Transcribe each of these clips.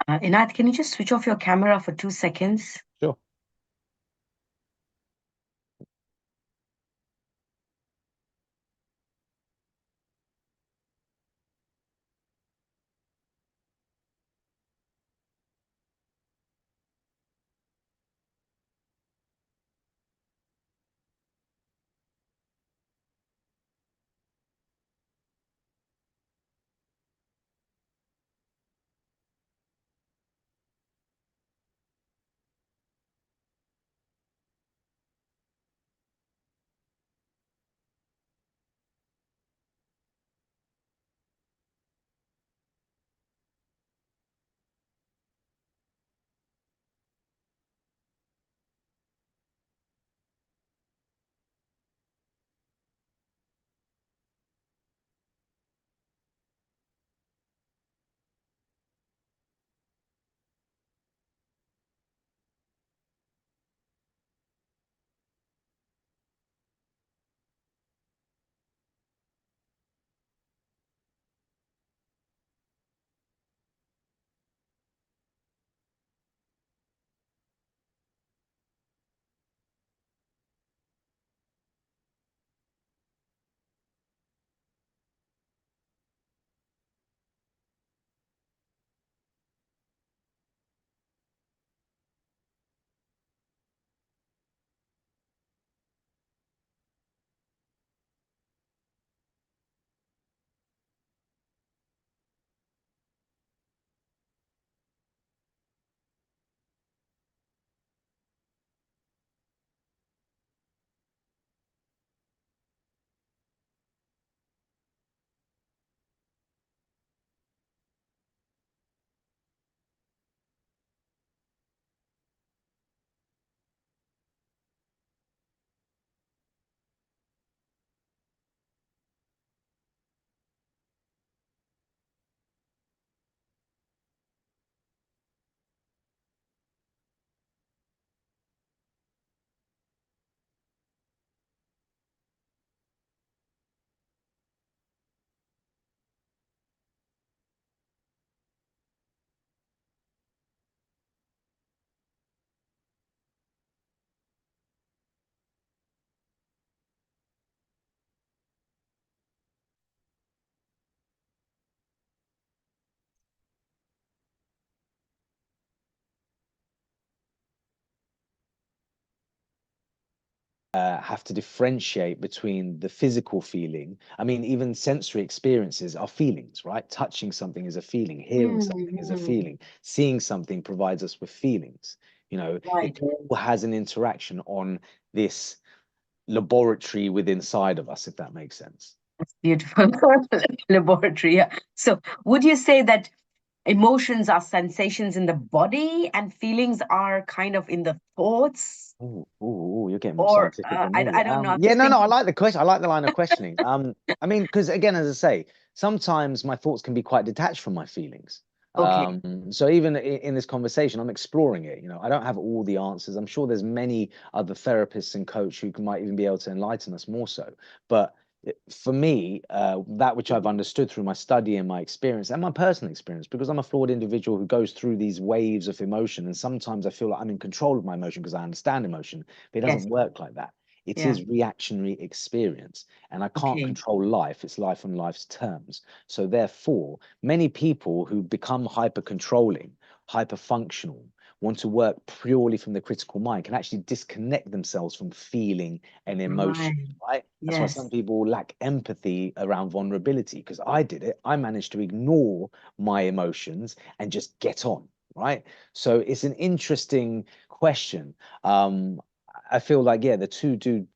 Inath, can you just switch off your camera for 2 seconds? Sure. Have to differentiate between the physical feeling. I mean, even sensory experiences are feelings, right? Touching something is a feeling, hearing something is a Mm-hmm. feeling, seeing something provides us with feelings. It Right. all has an interaction on this laboratory within inside of us, if that makes sense. That's beautiful. Laboratory. Yeah. So, would you say that emotions are sensations in the body and feelings are kind of in the thoughts? Ooh, you're getting more Or scientific than I me. don't know. I'm Yeah, just no, I thinking. like the question. I like the line of questioning. I mean, because again, as I say, sometimes my thoughts can be quite detached from my feelings. Okay. So even in this conversation, I'm exploring it. I don't have all the answers. I'm sure there's many other therapists and coach who might even be able to enlighten us more so. But for me, that which I've understood through my study and my experience and my personal experience, because I'm a flawed individual who goes through these waves of emotion, and sometimes I feel like I'm in control of my emotion because I understand emotion, but it Yes. doesn't work like that. It Yeah. is reactionary experience, and I can't Okay. control life. It's life on life's terms. So therefore, many people who become hyper controlling, hyper functional, want to work purely from the critical mind can actually disconnect themselves from feeling and emotion, Right. right? That's why some Yes. people lack empathy around vulnerability, because I did it. I managed to ignore my emotions and just get on, right? So it's an interesting question. I feel like, yeah, the two do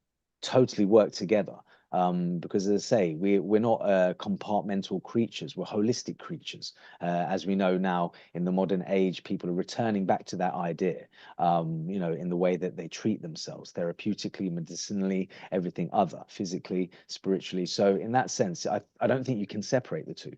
totally work together. Because as I say, we're not compartmental creatures, we're holistic creatures. As we know now in the modern age, people are returning back to that idea, in the way that they treat themselves, therapeutically, medicinally, everything other, physically, spiritually. So in that sense, I don't think you can separate the two.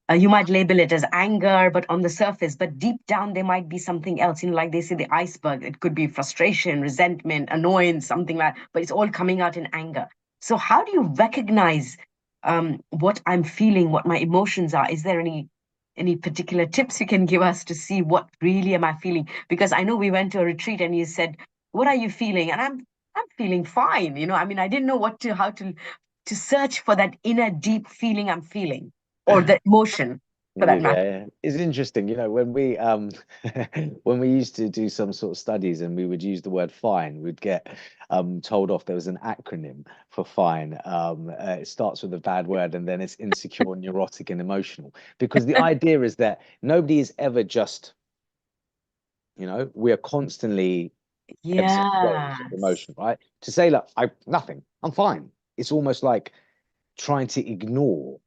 You might label it as anger, but on the surface, but deep down, there might be something else. Like they say, the iceberg, it could be frustration, resentment, annoyance, something like, but it's all coming out in anger. So, how do you recognize what I'm feeling, what my emotions are. Is there any particular tips you can give us to see what really am I feeling? Because I know we went to a retreat and you said, "What are you feeling?" And I'm feeling fine. I mean, I didn't know how to search for that inner deep feeling I'm feeling, or the emotion for that matter. Yeah, it's interesting, when we when we used to do some sort of studies and we would use the word fine, we'd get told off there was an acronym for fine. It starts with a bad word and then it's insecure, neurotic, and emotional. Because the idea is that nobody is ever just, we are constantly ebbs and flows of Yes. emotion, right? To say, look, nothing, I'm fine. It's almost like trying to ignore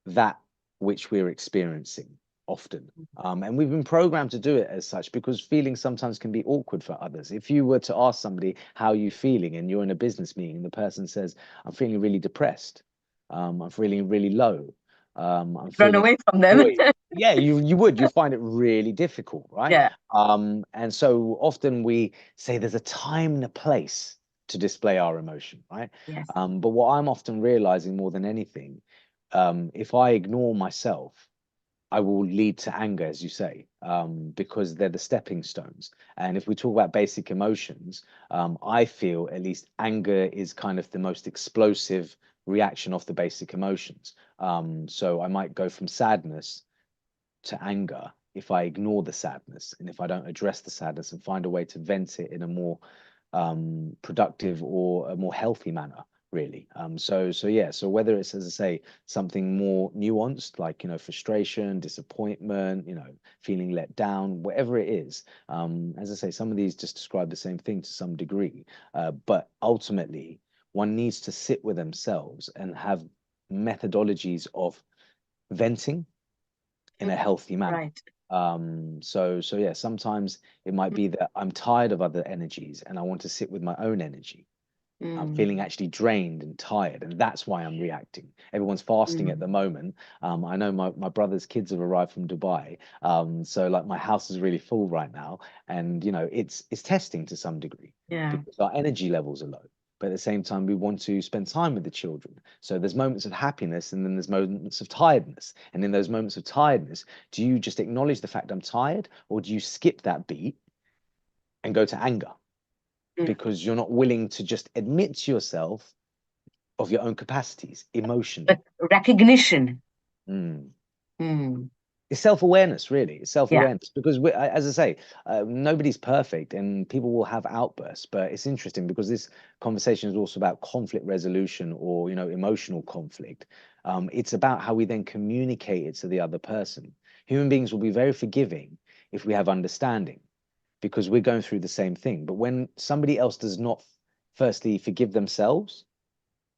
that which we're experiencing often. And we've been programmed to do it as such because feelings sometimes can be awkward for others. If you were to ask somebody, how are you feeling? And you're in a business meeting and the person says, I'm feeling really depressed. I'm feeling really low. I'm Run feeling away from them. annoyed. Yeah, you find it really difficult, right? Yeah. And so often we say there's a time and a place to display our emotion, right? Yes. But what I'm often realizing more than anything, if I ignore myself, I will lead to anger, as you say, because they're the stepping stones. And if we talk about basic emotions, I feel at least anger is kind of the most explosive reaction of the basic emotions. So I might go from sadness to anger if I ignore the sadness and if I don't address the sadness and find a way to vent it in a more productive or a more healthy manner, really. So yeah, so whether it's, as I say, something more nuanced, like, frustration, disappointment, feeling let down, whatever it is, as I say, some of these just describe the same thing to some degree. But ultimately, one needs to sit with themselves and have methodologies of venting in a healthy manner. Right. So yeah, sometimes it might be that I'm tired of other energies and I want to sit with my own energy. I'm Mm, feeling actually drained and tired, and that's why I'm reacting. Everyone's fasting at mm, the moment. I know my brother's kids have arrived from Dubai. So like my house is really full right now, and it's testing to some degree yeah. because our energy levels are low. But at the same time, we want to spend time with the children. So there's moments of happiness and then there's moments of tiredness. And in those moments of tiredness, do you just acknowledge the fact I'm tired, or do you skip that beat and go to anger? Mm. Because you're not willing to just admit to yourself of your own capacities But emotionally. recognition. Mm. Mm, It's self-awareness, really. It's yeah. self-awareness because, as I say, nobody's perfect, and people will have outbursts. But it's interesting because this conversation is also about conflict resolution or emotional conflict. It's about how we then communicate it to the other person. Human beings will be very forgiving if we have understanding because we're going through the same thing. But when somebody else does not, firstly, forgive themselves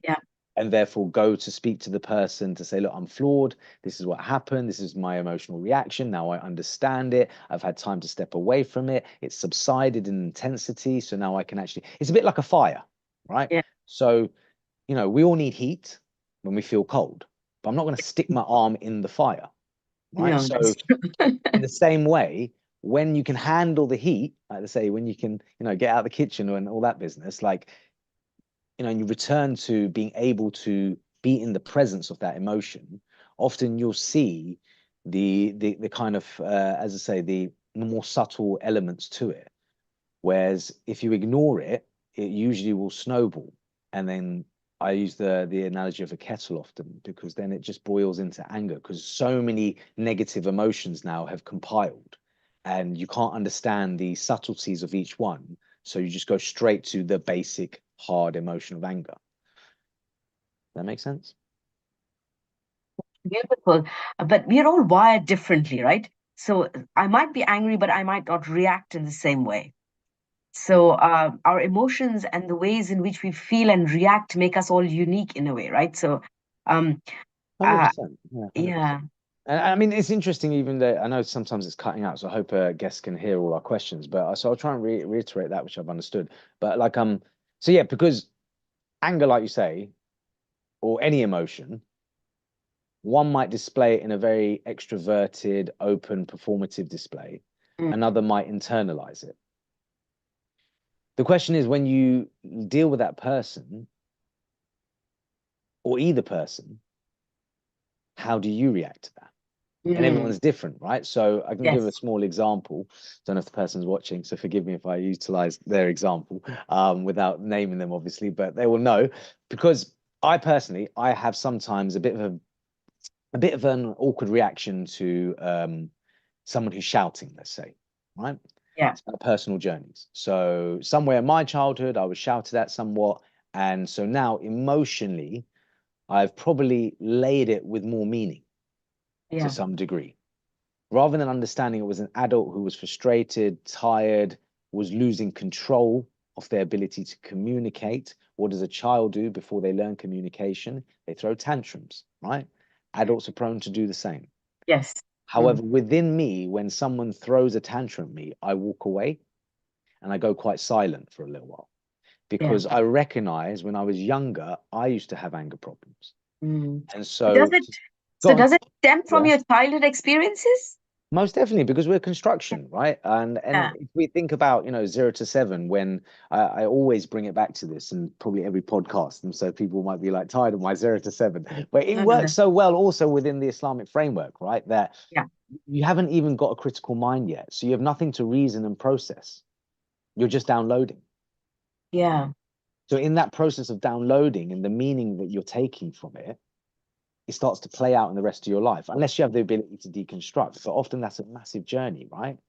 Yeah. and therefore go to speak to the person to say, look, I'm flawed. This is what happened. This is my emotional reaction. Now I understand it. I've had time to step away from it. It's subsided in intensity. So now I can actually, it's a bit like a fire, right? Yeah. So, we all need heat when we feel cold, but I'm not going to stick my arm in the fire, right? No, that's So, true. in the same way, when you can handle the heat, like I say, when you can, get out of the kitchen and all that business, like, and you return to being able to be in the presence of that emotion, often you'll see the kind of as I say, the more subtle elements to it. Whereas if you ignore it, it usually will snowball. And then I use the analogy of a kettle often because then it just boils into anger because so many negative emotions now have compiled and you can't understand the subtleties of each one. So you just go straight to the basic hard emotion of anger. That makes sense? Beautiful. But we're all wired differently, right? So I might be angry, but I might not react in the same way. So our emotions and the ways in which we feel and react make us all unique in a way, right? So um, uh, 100%. Yeah, yeah, 100%. And I mean, it's interesting, even though I know sometimes it's cutting out, so I hope guests can hear all our questions. But so I'll try and reiterate that which I've understood. But like, so yeah, because anger, like you say, or any emotion, one might display it in a very extroverted, open, performative display. mm, Another might internalize it. The question is, when you deal with that person or either person, how do you react to that? And Mm. everyone's different, right? So I can give a Yes. small example. Don't know if the person's watching, so forgive me if I utilize their example without naming them, obviously, but they will know because I personally, I have sometimes a bit of an awkward reaction to someone who's shouting, let's say, right? Yeah. It's about personal journeys. So somewhere in my childhood, I was shouted at somewhat, and so now emotionally, I've probably laid it with more meaning to Yeah. some degree rather than understanding it was an adult who was frustrated, tired, was losing control of their ability to communicate. What does a child do before they learn communication? They throw tantrums, right? Adults are prone to do the same. Yes. However, Mm. within me, when someone throws a tantrum at me, I walk away and I go quite silent for a little while Yeah. because I recognize when I was younger, I used to have anger problems. Mm. And Does so, it, go so on. does it stem from Yeah. your childhood experiences? Most definitely, because we're construction, right? And Yeah. if we think about, 0 to 7, when I always bring it back to this, and probably every podcast, and so people might be like tired of my 0 to 7, but it No, no, works no. so well also within the Islamic framework, right? That Yeah. you haven't even got a critical mind yet, so you have nothing to reason and process. You're just downloading. Yeah. So in that process of downloading and the meaning that you're taking from it starts to play out in the rest of your life, unless you have the ability to deconstruct. But often that's a massive journey, right?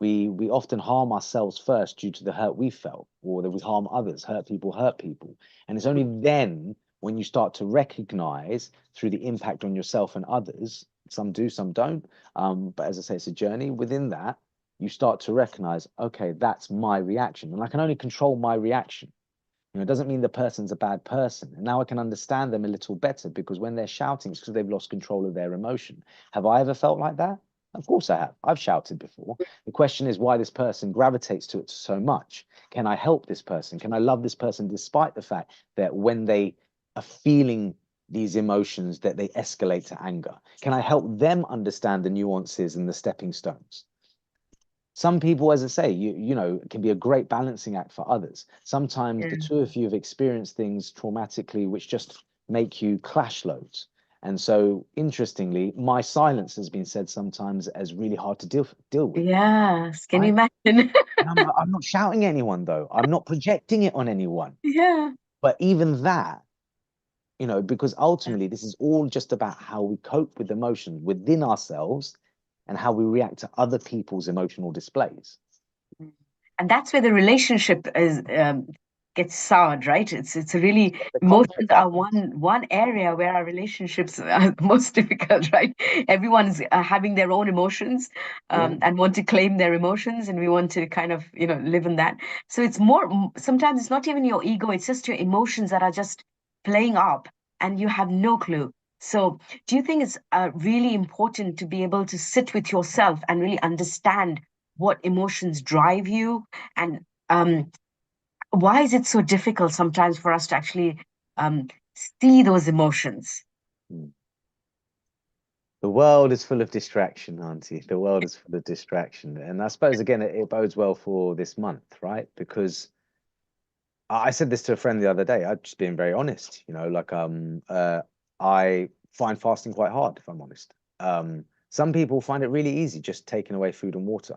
We often harm ourselves first due to the hurt we felt, or that we harm others, hurt people. And it's only then when you start to recognize through the impact on yourself and others, some do, some don't. But as I say, it's a journey. Within that, you start to recognize, okay, that's my reaction. And I can only control my reaction. It doesn't mean the person's a bad person. And now I can understand them a little better because when they're shouting, it's because they've lost control of their emotion. Have I ever felt like that? Of course I have. I've shouted before. The question is why this person gravitates to it so much. Can I help this person? Can I love this person despite the fact that when they are feeling these emotions that they escalate to anger? Can I help them understand the nuances and the stepping stones? Some people, as I say, it can be a great balancing act for others. Sometimes the Yeah. two of you have experienced things traumatically which just make you clash loads. And so, interestingly, my silence has been said sometimes as really hard to deal with, Yes. Can you right? imagine? And I'm like, I'm not shouting at anyone though. I'm not projecting it on anyone. Yeah. But even that, because ultimately this is all just about how we cope with emotions within ourselves and how we react to other people's emotional displays. Mm. And that's where the relationship is gets soured, right? It's a really The emotions conflict are happens. one area where our relationships are most difficult, right? Everyone's having their own emotions Yeah. and want to claim their emotions, and we want to kind of live in that. So it's more sometimes it's not even your ego; it's just your emotions that are just playing up, and you have no clue. So, do you think it's really important to be able to sit with yourself and really understand what emotions drive you and why is it so difficult sometimes for us to actually um, see those emotions? Mm. The world is full of distraction, Auntie. The world is full of distraction. And I suppose, again, it bodes well for this month, right? Because I said this to a friend the other day. I'm just being very honest, I find fasting quite hard, if I'm honest. Some people find it really easy just taking away food and water.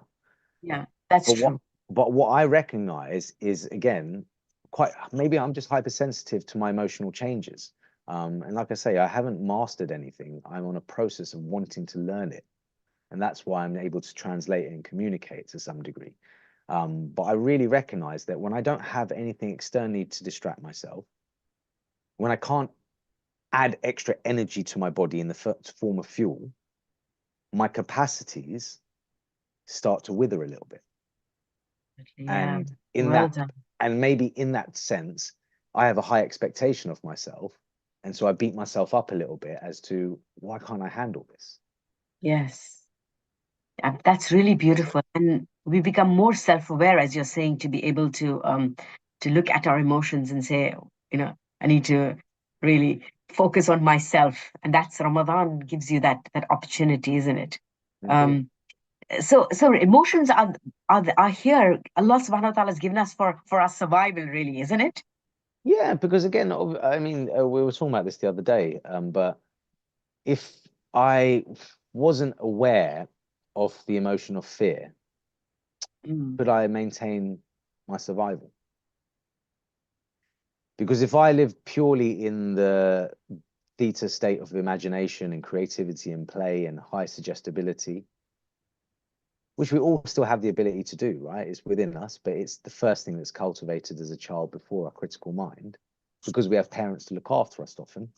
Yeah, that's But what true. but what I recognize is, again, quite maybe I'm just hypersensitive to my emotional changes. And like I say, I haven't mastered anything. I'm on a process of wanting to learn it. And that's why I'm able to translate and communicate to some degree. But I really recognize that when I don't have anything externally to distract myself, when I can't add extra energy to my body in the form of fuel, my capacities start to wither a little bit. Yeah, And in well that, done. and maybe in that sense, I have a high expectation of myself. And so I beat myself up a little bit as to why can't I handle this? Yes, that's really beautiful. And we become more self-aware, as you're saying, to be able to look at our emotions and say, I need to really focus on myself. And that's Ramadan gives you that opportunity, isn't it? Indeed. Um, so emotions are here. Allah subhanahu wa ta'ala has given us for our survival, really, isn't it? Yeah, because again, I mean, we were talking about this the other day, but if I wasn't aware of the emotion of fear, Mm, could I maintain my survival? Because if I live purely in the theta state of imagination and creativity and play and high suggestibility, which we all still have the ability to do, right? It's within us, but it's the first thing that's cultivated as a child before our critical mind, because we have parents to look after us often.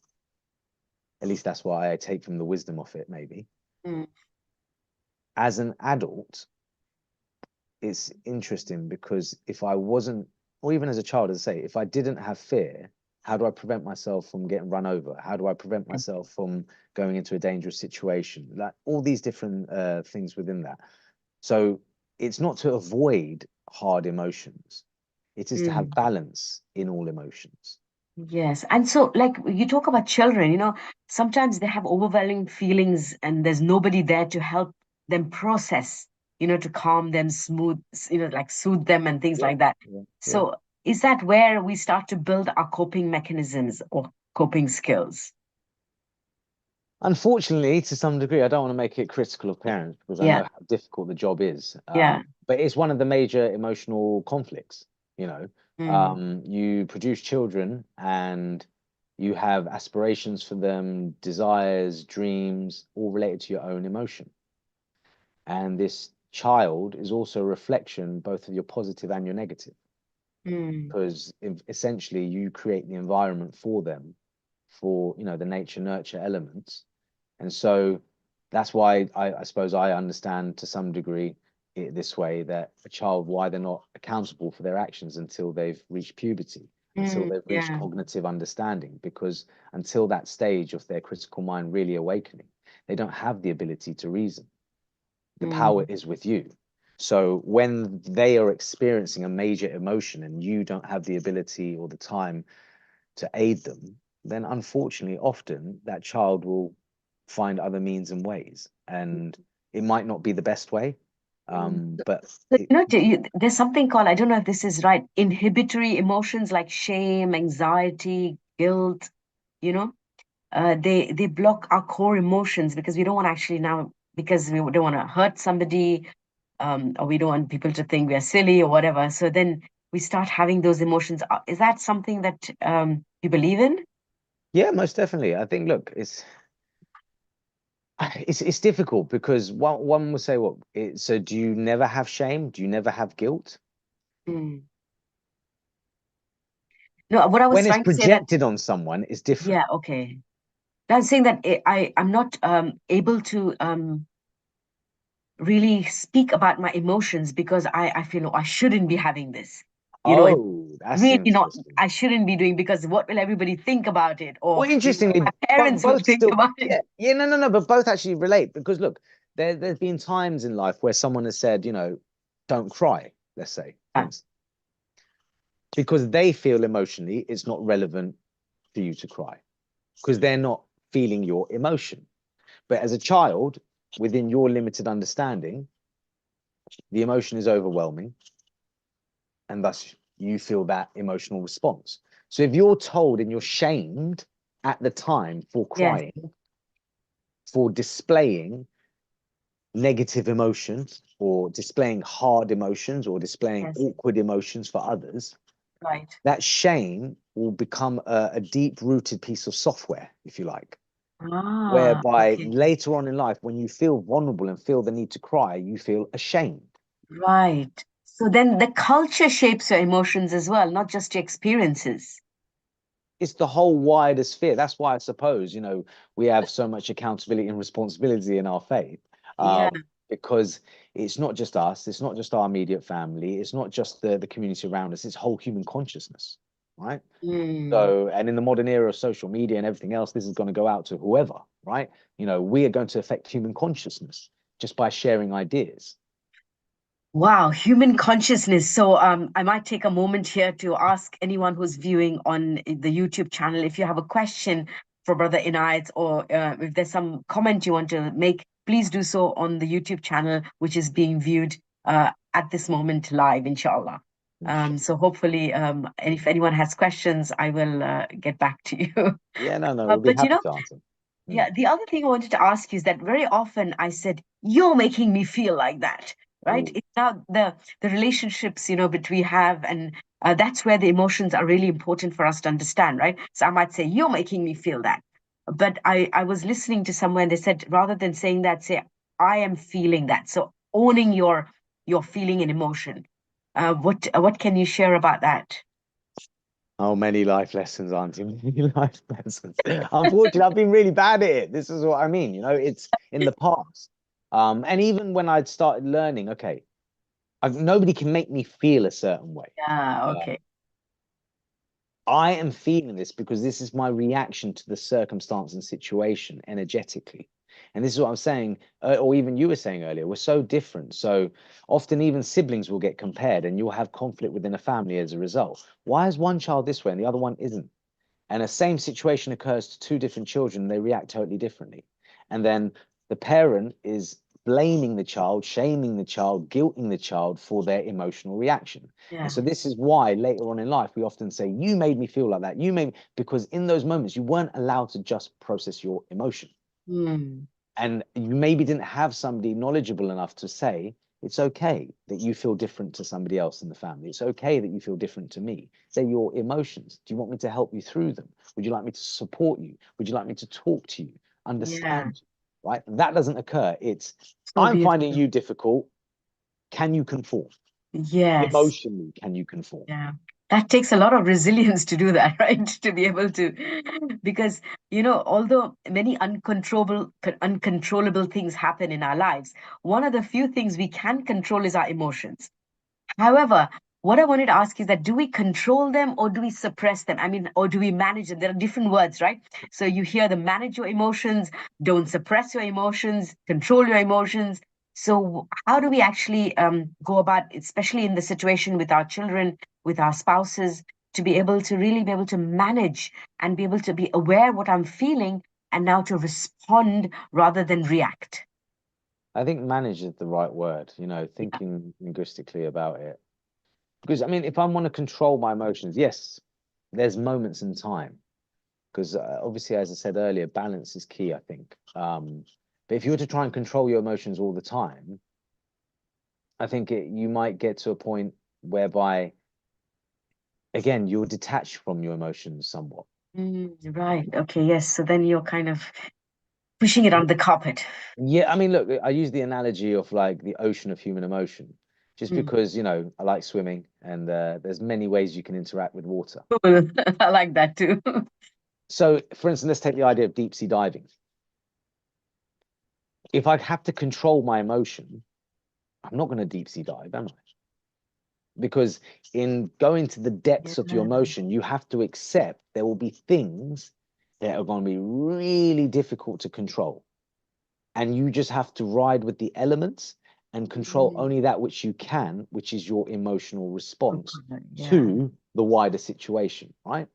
At least that's why I take from the wisdom of it, maybe. mm, As an adult, it's interesting because if I wasn't, or even as a child, as I say, if I didn't have fear, how do I prevent myself from getting run over? How do I prevent yes. myself from going into a dangerous situation? Like all these different things within that. So it's not to avoid hard emotions. It is to have Mm. balance in all emotions. Yes. And so, like, you talk about children, sometimes they have overwhelming feelings and there's nobody there to help them process, to calm them, like soothe them and things Yeah, like that. yeah, yeah. So, is that where we start to build our coping mechanisms or coping skills? Unfortunately, to some degree, I don't want to make it critical of parents because I Yeah. know how difficult the job is. Yeah. But it's one of the major emotional conflicts, you know. Mm, You produce children and you have aspirations for them, desires, dreams, all related to your own emotion. And this child is also a reflection both of your positive and your negative, mm, because essentially you create the environment for them for, the nature nurture elements. And so that's why I suppose I understand to some degree it this way, that a child, why they're not accountable for their actions until they've reached puberty, until they've reached yeah. cognitive understanding, because until that stage of their critical mind really awakening, they don't have the ability to reason. The power Mm, is with you. So when they are experiencing a major emotion and you don't have the ability or the time to aid them, then unfortunately, often that child will find other means and ways. And it might not be the best way, mm. but So, it, there's something called, I don't know if this is right, inhibitory emotions like shame, anxiety, guilt, you know, they block our core emotions because we don't want to actually now, because we don't want to hurt somebody, or we don't want people to think we are silly or whatever. So then we start having those emotions. Is that something that you believe in? yeah, most definitely. I think, look, it's difficult because one will say, well, so do you never have shame? Do you never have guilt? Mm. No, what I was When it's trying to say that, projected on someone, it's different. yeah, okay. I was saying that I'm not able to really speak about my emotions because I feel, oh, I shouldn't be having this. It's Oh, that's really not, interesting. I shouldn't be doing because what will everybody think about it? Or, Well, what interestingly, my parents will both think still, about it. yeah, yeah, no, but both actually relate because look, there's been times in life where someone has said, don't cry, let's say, for Yeah. instance, because they feel emotionally it's not relevant for you to cry because they're not feeling your emotion. But as a child, within your limited understanding, the emotion is overwhelming, and thus you feel that emotional response. So if you're told and you're shamed at the time for Yes, crying, for displaying negative emotions or displaying hard emotions or displaying yes, awkward emotions for others, right. that shame will become a deep rooted piece of software, if you like, Ah, whereby okay. later on in life, when you feel vulnerable and feel the need to cry, you feel ashamed. Right. So then the culture shapes your emotions as well, not just your experiences. It's the whole wider sphere. That's why I suppose, we have so much accountability and responsibility in our faith, Yeah. because it's not just us, it's not just our immediate family, it's not just the community around us, it's whole human consciousness, right? Mm. So, and in the modern era of social media and everything else, this is going to go out to whoever, right? We are going to affect human consciousness just by sharing ideas. Wow, human consciousness. So I might take a moment here to ask anyone who's viewing on the YouTube channel if you have a question for Brother Inayat, or if there's some comment you want to make, please do so on the YouTube channel, which is being viewed at this moment live, inshallah. So hopefully, and if anyone has questions, I will get back to you. Yeah, no, we'll be But happy to answer. Mm. Yeah, the other thing I wanted to ask you is that very often I said, "You're making me feel like that," right? Oh, It's now the relationships, that we have, and that's where the emotions are really important for us to understand, right? So I might say, "You're making me feel that," but I was listening to somewhere and they said rather than saying that, say, "I am feeling that." So owning your feeling and emotion. What can you share about that? oh, many life lessons, Auntie. Many life lessons. Unfortunately, I've been really bad at it. This is what I mean. It's in the past. And even when I'd started learning, okay, nobody can make me feel a certain way. Yeah, Uh, okay. I am feeling this because this is my reaction to the circumstance and situation energetically. And this is what I'm saying, or even you were saying earlier, we're so different. So often, even siblings will get compared, and you'll have conflict within a family as a result. Why is one child this way and the other one isn't? And a same situation occurs to two different children, they react totally differently. And then the parent is blaming the child, shaming the child, guilting the child for their emotional reaction. And Yeah. so this is why later on in life we often say, "You made me feel like that. You made me," because in those moments you weren't allowed to just process your emotion. Hmm. And you maybe didn't have somebody knowledgeable enough to say, it's okay that you feel different to somebody else in the family. It's okay that you feel different to me. They're your emotions. Do you want me to help you through them? Would you like me to support you? Would you like me to talk to you, Yeah. understand you? Right? That doesn't occur. It's, So I'm finding beautiful. you difficult. Can you conform? Yes. Emotionally, can you conform? Yeah. That takes a lot of resilience to do that, right? To be able to, because, although many uncontrollable things happen in our lives, one of the few things we can control is our emotions. However, what I wanted to ask is that do we control them or do we suppress them? I mean, or do we manage them? There are different words, right? So you hear the manage your emotions, don't suppress your emotions, control your emotions. So how do we actually go about, especially in the situation with our children, with our spouses, to be able to really be able to manage and be able to be aware what I'm feeling and now to respond rather than react? I think manage is the right word, Yeah. thinking linguistically about it. Because, I mean, if I want to control my emotions, yes, there's moments in time. Because obviously, as I said earlier, balance is key, I think. But if you were to try and control your emotions all the time, I think you might get to a point whereby, again, you're detached from your emotions somewhat. Right. Okay. Yes. So then you're kind of pushing it on the carpet. Yeah, I mean, look, I use the analogy of like the ocean of human emotion, just Mm. because, I like swimming and there's many ways you can interact with water. Cool. I like that too. So, for instance, let's take the idea of deep sea diving. If I have to control my emotion, I'm not going to deep sea dive, am I? Because in going to the Yeah. depths of your emotion, you have to accept there will be things that are going to be really difficult to control. And you just have to ride with the elements and control Mm. only that which you can, which is your emotional response Yeah. to the wider situation, right?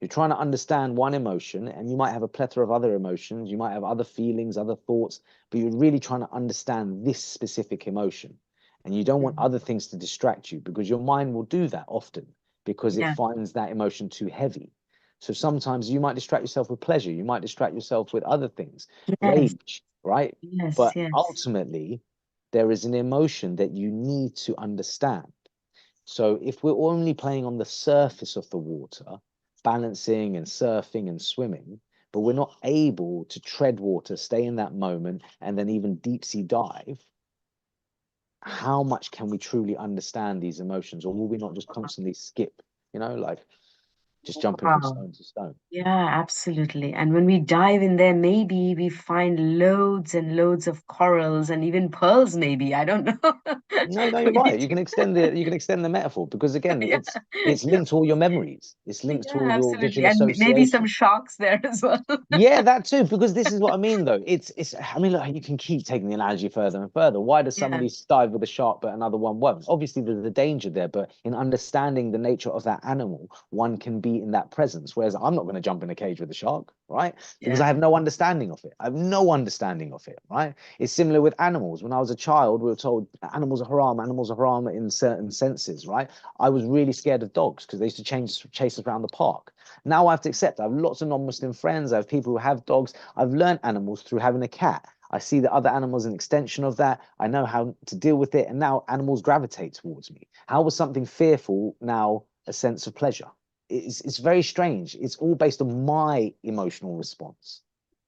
You're trying to understand one emotion, and you might have a plethora of other emotions. You might have other feelings, other thoughts, but you're really trying to understand this specific emotion. And you don't want Mm. other things to distract you because your mind will do that often because it Yeah. finds that emotion too heavy. So sometimes you might distract yourself with pleasure, you might distract yourself with other things, Yes. rage, right? Yes. But Yes. ultimately, there is an emotion that you need to understand. So if we're only playing on the surface of the water, balancing and surfing and swimming, but we're not able to tread water, stay in that moment, and then even deep sea dive, how much can we truly understand these emotions? Or will we not just constantly skip, like just jumping from Wow. stone to stone? Yeah, absolutely. And when we dive in there, maybe we find loads and loads of corals and even pearls, maybe. I don't know. No, no, you're We right. need You can extend the metaphor because again, yeah. it's linked to all your memories. It's linked to Yeah, all your absolutely. visual And maybe some association. sharks there as well. Yeah, that too, because this is what I mean though. It's I mean, look, you can keep taking the analogy further and further. Why does Yeah. somebody dive with a shark but another one won't? Obviously, there's a danger there, but in understanding the nature of that animal, one can be be in that presence. Whereas I'm not going to jump in a cage with a shark, right? Because I Yeah. have no understanding of it. I have no understanding of it, right? It's similar with animals. When I was a child, we were told animals are haram in certain senses, right? I was really scared of dogs because they used to chase us around the park. Now I have to accept, I have lots of non-Muslim friends. I have people who have dogs. I've learned animals through having a cat. I see the other animals an extension of that. I know how to deal with it. And now animals gravitate towards me. How was something fearful now a sense of pleasure? It's very strange. It's all based on my emotional response.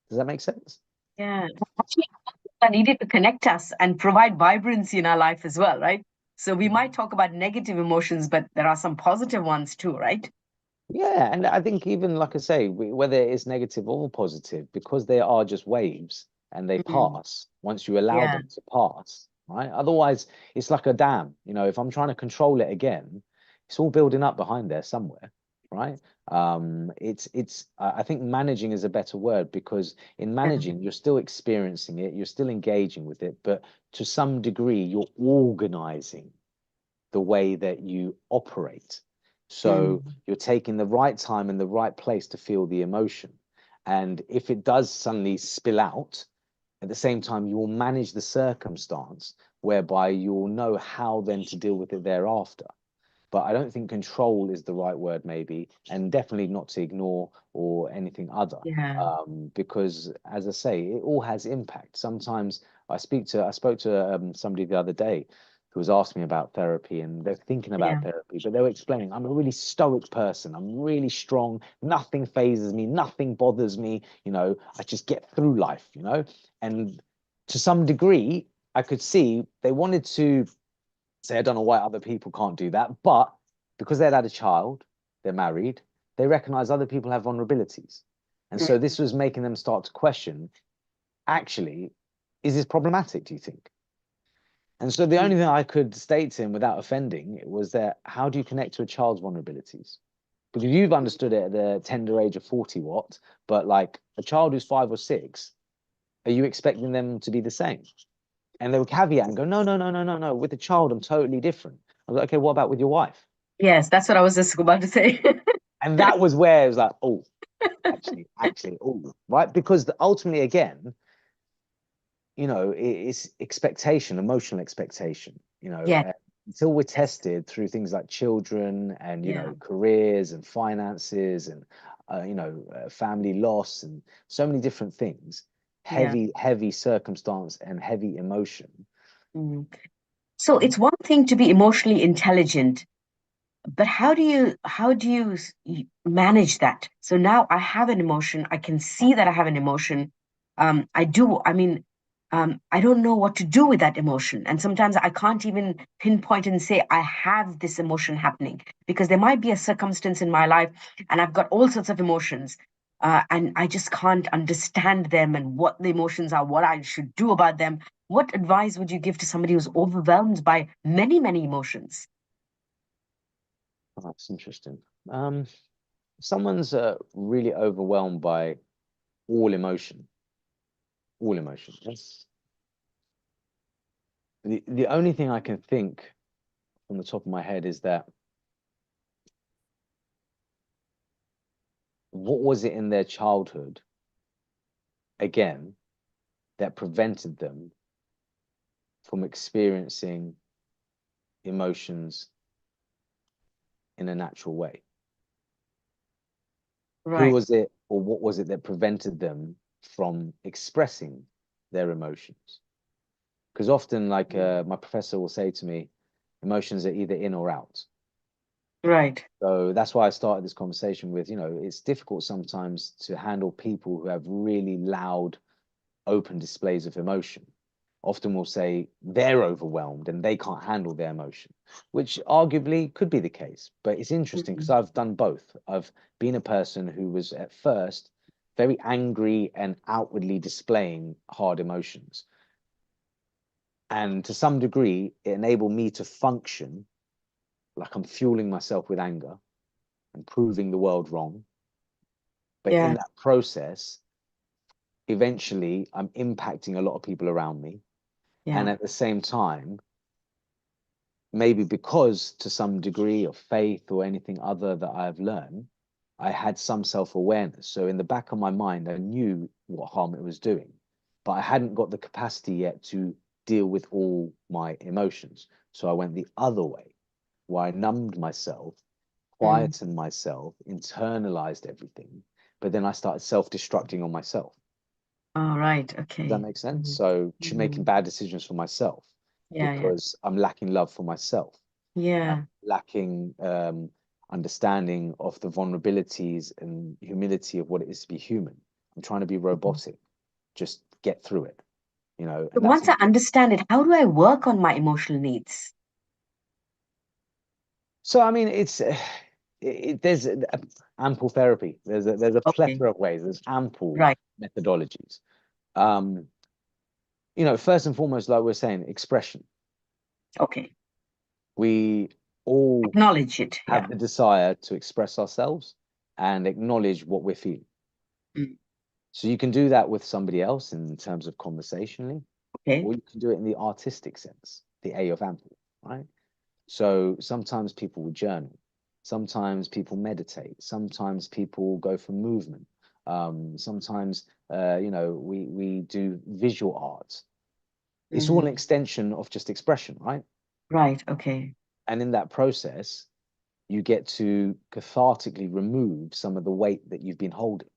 Does that make sense? Yeah. Actually, are needed to connect us and provide vibrancy in our life as well, right? So we might talk about negative emotions, but there are some positive ones too, right? Yeah, and I think even like I say, whether it's negative or positive, because they are just waves and they Mm. pass once you allow Yeah, them to pass, right? Otherwise, it's like a dam. If I'm trying to control it again, it's all building up behind there somewhere, right? I think managing is a better word because in yeah, managing, you're still experiencing it, you're still engaging with it, but to some degree, you're organizing the way that you operate. So mm, you're taking the right time and the right place to feel the emotion. And if it does suddenly spill out, at the same time, you will manage the circumstance whereby you will know how then to deal with it thereafter. But I don't think control is the right word, maybe, and definitely not to ignore or anything other. yeah, Because as I say, it all has impact. Sometimes I spoke to somebody the other day who was asking me about therapy, and they're thinking about yeah, therapy, but they were explaining, I'm a really stoic person. I'm really strong. Nothing phases me. Nothing bothers me. I just get through life. And to some degree, I could see they wanted to say, I don't know why other people can't do that, but because they'd had a child, they're married, they recognize other people have vulnerabilities. And so mm, this was making them start to question, actually, is this problematic, do you think? And so the mm. only thing I could state to him without offending was that how do you connect to a child's vulnerabilities? Because you've understood it at the tender age of 40 what, but like a child who's 5 or 6, are you expecting them to be the same? And they would caveat and go, no, no, no, no, no, no. With a child, I'm totally different. I was like, okay, what about with your wife? Yes, that's what I was just about to say. And that was where it was like, oh, oh, right? Because ultimately, again, it's expectation, emotional expectation, Yeah, until we're yes, tested through things like children and, yeah, careers and finances and, family loss and so many different things, yeah. heavy, heavy circumstance and heavy emotion. Mm. So it's one thing to be emotionally intelligent, but how do you manage that? So now I have an emotion. I can see that I have an emotion. I don't know what to do with that emotion. And sometimes I can't even pinpoint and say I have this emotion happening because there might be a circumstance in my life and I've got all sorts of emotions. And I just can't understand them and what the emotions are, what I should do about them. What advice would you give to somebody who's overwhelmed by many, many emotions? Oh, that's interesting. If someone's really overwhelmed by all emotion, all emotion. The only thing I can think from the top of my head is that what was it in their childhood, again, that prevented them from experiencing emotions in a natural way? Who Right. was it or what was it that prevented them from expressing their emotions? Because often, like my professor will say to me, emotions are either in or out. Right. So that's why I started this conversation with, it's difficult sometimes to handle people who have really loud, open displays of emotion. Often we'll say they're overwhelmed and they can't handle their emotion, which arguably could be the case. But it's interesting because Mhm. I've done both. I've been a person who was at first very angry and outwardly displaying hard emotions. And to some degree, it enabled me to function like I'm fueling myself with anger and proving the world wrong. But in Yeah. that process, eventually I'm impacting a lot of people around me. And Yeah. at the same time, maybe because to some degree of faith or anything other that I've learned, I had some self-awareness. So in the back of my mind, I knew what harm it was doing, but I hadn't got the capacity yet to deal with all my emotions. So I went the other way, where I numbed myself, Mm. quietened myself, internalized everything, but then I started self-destructing on myself. All right. Does that Okay. make sense? Mhm. So making Mhm. bad decisions for myself Yeah, yeah. because I'm lacking love for myself. I'm Yeah. lacking understanding of the vulnerabilities and humility of what it is to be human. I'm trying to be Mhm. robotic, just get through it, So and that's once I not. understand it, how do I work on my emotional needs? So I mean, there's ample therapy. There's a Okay. plethora of ways. There's ample Right. methodologies. Um, first and foremost, like we're saying, expression. Okay. We all Acknowledge it. have Yeah. the desire to express ourselves and acknowledge what we're feeling. Mm. So you can do that with somebody else in terms of conversationally, Okay. or you can do it in the artistic sense, the A of ample, right? So sometimes people will journal, sometimes people meditate, sometimes people go for movement. Sometimes, we do visual art. It's all an Mm. extension of just expression, right? Right. Okay. And in that process, you get to cathartically remove some of the weight that you've been holding.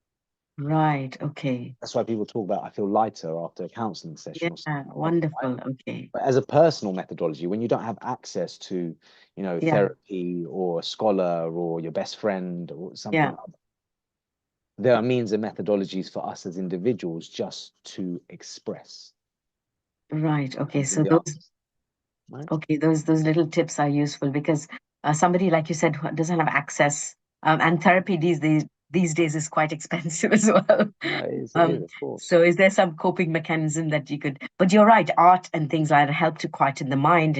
Right. Okay. That's why people talk about I feel lighter after a counseling session or Yeah. something like that, right? Wonderful. Okay. But as a personal methodology, when you don't have access to, Yeah. therapy or a scholar or your best friend or Yeah. something, there are means and methodologies for us as individuals just to express Right. Okay. and So be those honest, right? okay, those little tips are useful because somebody like you said who doesn't have access and therapy these days is quite expensive as well. No, it is, Um, of course. so is there some coping mechanism that you could? But you're right, art and things like that help to quieten the mind.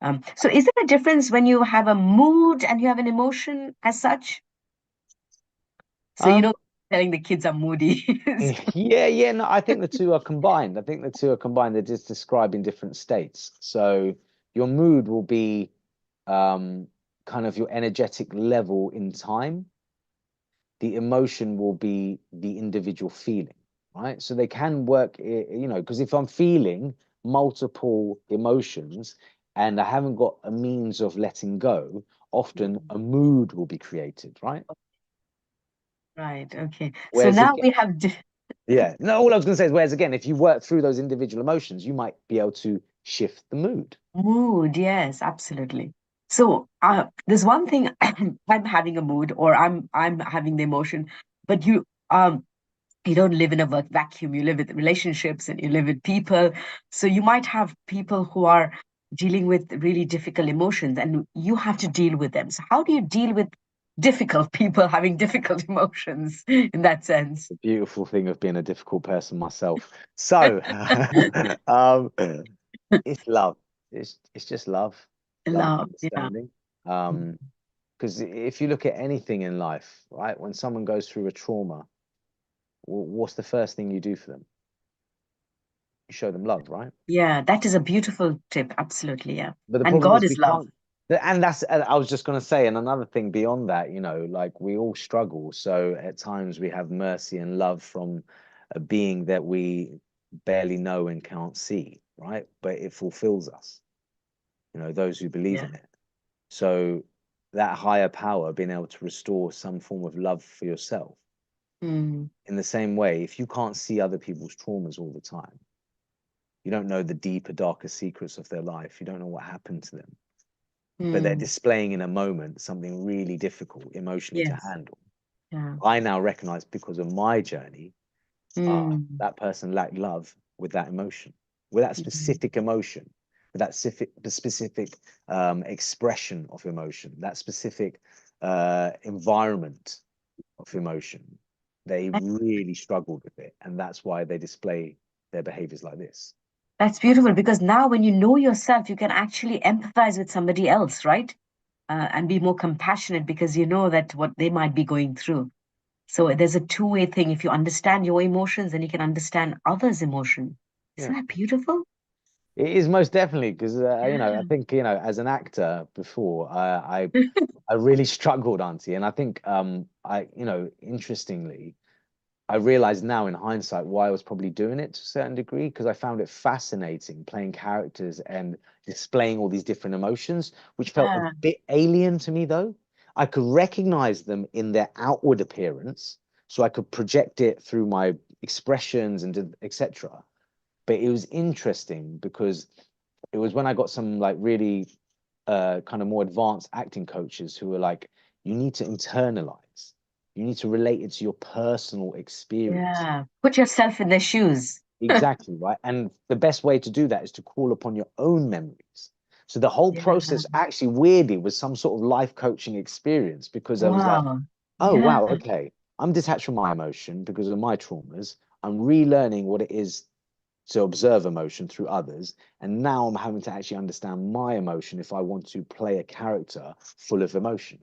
And so is there a difference when you have a mood and you have an emotion as such? So Um, telling the kids are moody. Yeah, yeah, no, I think the two are combined. I think the two are combined. They're just describing different states. So your mood will be um, kind of your energetic level in time. The emotion will be the individual feeling, right? So they can work, because if I'm feeling multiple emotions and I haven't got a means of letting go, often a mood will be created, right? Right. Okay. So Whereas now again, we have yeah. No, all I was going to say is, whereas again, if you work through those individual emotions, you might be able to shift the mood. mood, yes, absolutely. So there's one thing I'm having a mood or I'm having the emotion, but you don't live in a vacuum. You live with relationships and you live with people. So you might have people who are dealing with really difficult emotions and you have to deal with them. So how do you deal with difficult people having difficult emotions in that sense? The beautiful thing of being a difficult person myself. So, um, it's love. It's just love and Love, yeah. understanding. Because if you look at anything in life, right, when someone goes through a trauma, what's the first thing you do for them? You show them love, right? Yeah, that is a beautiful tip. Absolutely, yeah. But the And problem God is we is love. can't. And I was just going to say, and another thing beyond that, like we all struggle. So at times we have mercy and love from a being that we barely know and can't see, right? But it fulfills us, those who believe Yeah. in it. So that higher power being able to restore some form of love for yourself. Mm, In the same way, if you can't see other people's traumas all the time, you don't know the deeper, darker secrets of their life. You don't know what happened to them, but they're mm. displaying in a moment something really difficult emotionally to Yes. handle. Yeah. I now recognize because of my journey, Mm, that person lacked love with that emotion, with that mm. specific emotion, with that specific expression of emotion, that specific environment of emotion. They That- really struggled with it, and that's why they display their behaviors like this. That's beautiful because now when you know yourself, you can actually empathize with somebody else, right? And be more compassionate because you know that what they might be going through. So there's a two-way thing. If you understand your emotions, then you can understand others' emotion. Yeah. Isn't that beautiful? It is most definitely because Yeah. I think as an actor before, I really struggled, Auntie, and I think interestingly, I realize now in hindsight why I was probably doing it to a certain degree because I found it fascinating playing characters and displaying all these different emotions, which felt a Yeah. bit alien to me though. I could recognize them in their outward appearance, so I could project it through my expressions and etc. But it was interesting because it was when I got some like really kind of more advanced acting coaches who were like, you need to internalize, you need to relate it to your personal experience. Yeah. Put yourself in their shoes. Exactly, right. And the best way to do that is to call upon your own memories. So the whole Yeah. process actually weirdly was some sort of life coaching experience because I was like, Wow. oh Yeah. wow, okay. I'm detached from my emotion because of my traumas. I'm relearning what it is to observe emotion through others. And now I'm having to actually understand my emotion if I want to play a character full of emotion.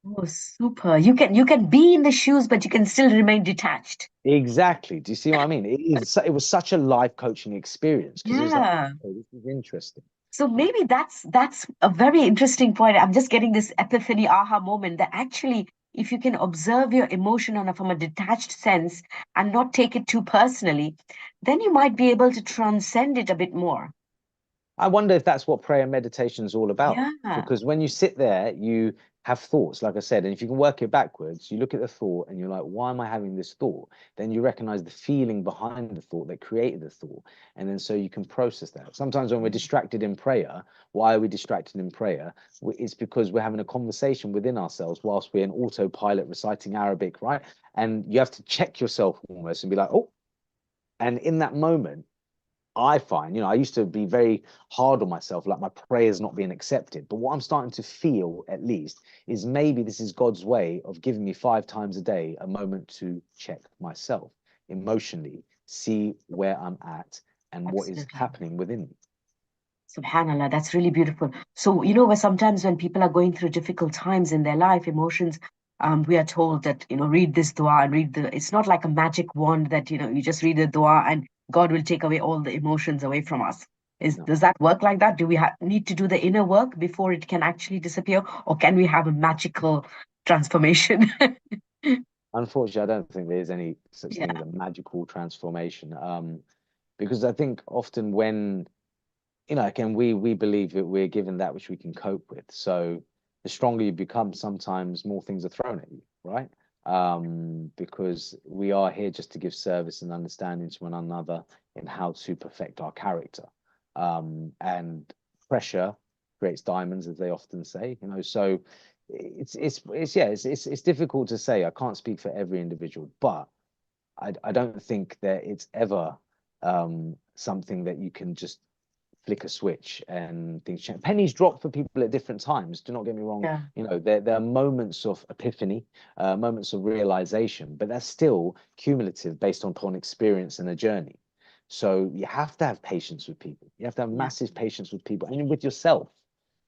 Oh, super. You can be in the shoes, but you can still remain detached. Exactly. Do you see what I mean? It was such a life coaching experience because it was like, Yeah. oh, this is interesting. So maybe that's a very interesting point. I'm just getting this epiphany aha moment that actually, if you can observe your emotion from a detached sense and not take it too personally, then you might be able to transcend it a bit more. I wonder if that's what prayer and meditation is all about. Yeah. Because when you sit there, you have thoughts, like I said, and if you can work it backwards, you look at the thought and you're like, why am I having this thought? Then you recognize the feeling behind the thought that created the thought. And then so you can process that. Sometimes when we're distracted in prayer, why are we distracted in prayer? It's because we're having a conversation within ourselves whilst we're in autopilot reciting Arabic, right? And you have to check yourself almost and be like, oh, and in that moment, I find, I used to be very hard on myself, like my prayers not being accepted. But what I'm starting to feel, at least, is maybe this is God's way of giving me 5 times a day a moment to check myself emotionally, see where I'm at and what is Absolutely. happening within me. Subhanallah, that's really beautiful. So, where sometimes when people are going through difficult times in their life, emotions, we are told that, read this dua and it's not like a magic wand that, you just read the dua and God will take away all the emotions away from us. No, Does that work like that? Do we need to do the inner work before it can actually disappear? Or can we have a magical transformation? unfortunately, I don't think there's any such thing as Yeah, a magical transformation. Because I think often when again, we believe that we're given that which we can cope with. So the stronger you become, sometimes more things are thrown at you, right? Because we are here just to give service and understanding to one another in how to perfect our character. And pressure creates diamonds, as they often say. So it's difficult to say. I can't speak for every individual, but I don't think that it's ever something that you can just flick a switch and things change. Pennies drop for people at different times. Do not get me wrong. yeah, There are moments of epiphany, moments of realization, but that's still cumulative based upon experience and a journey. So you have to have patience with people. You have to have yeah. massive patience with people and with yourself,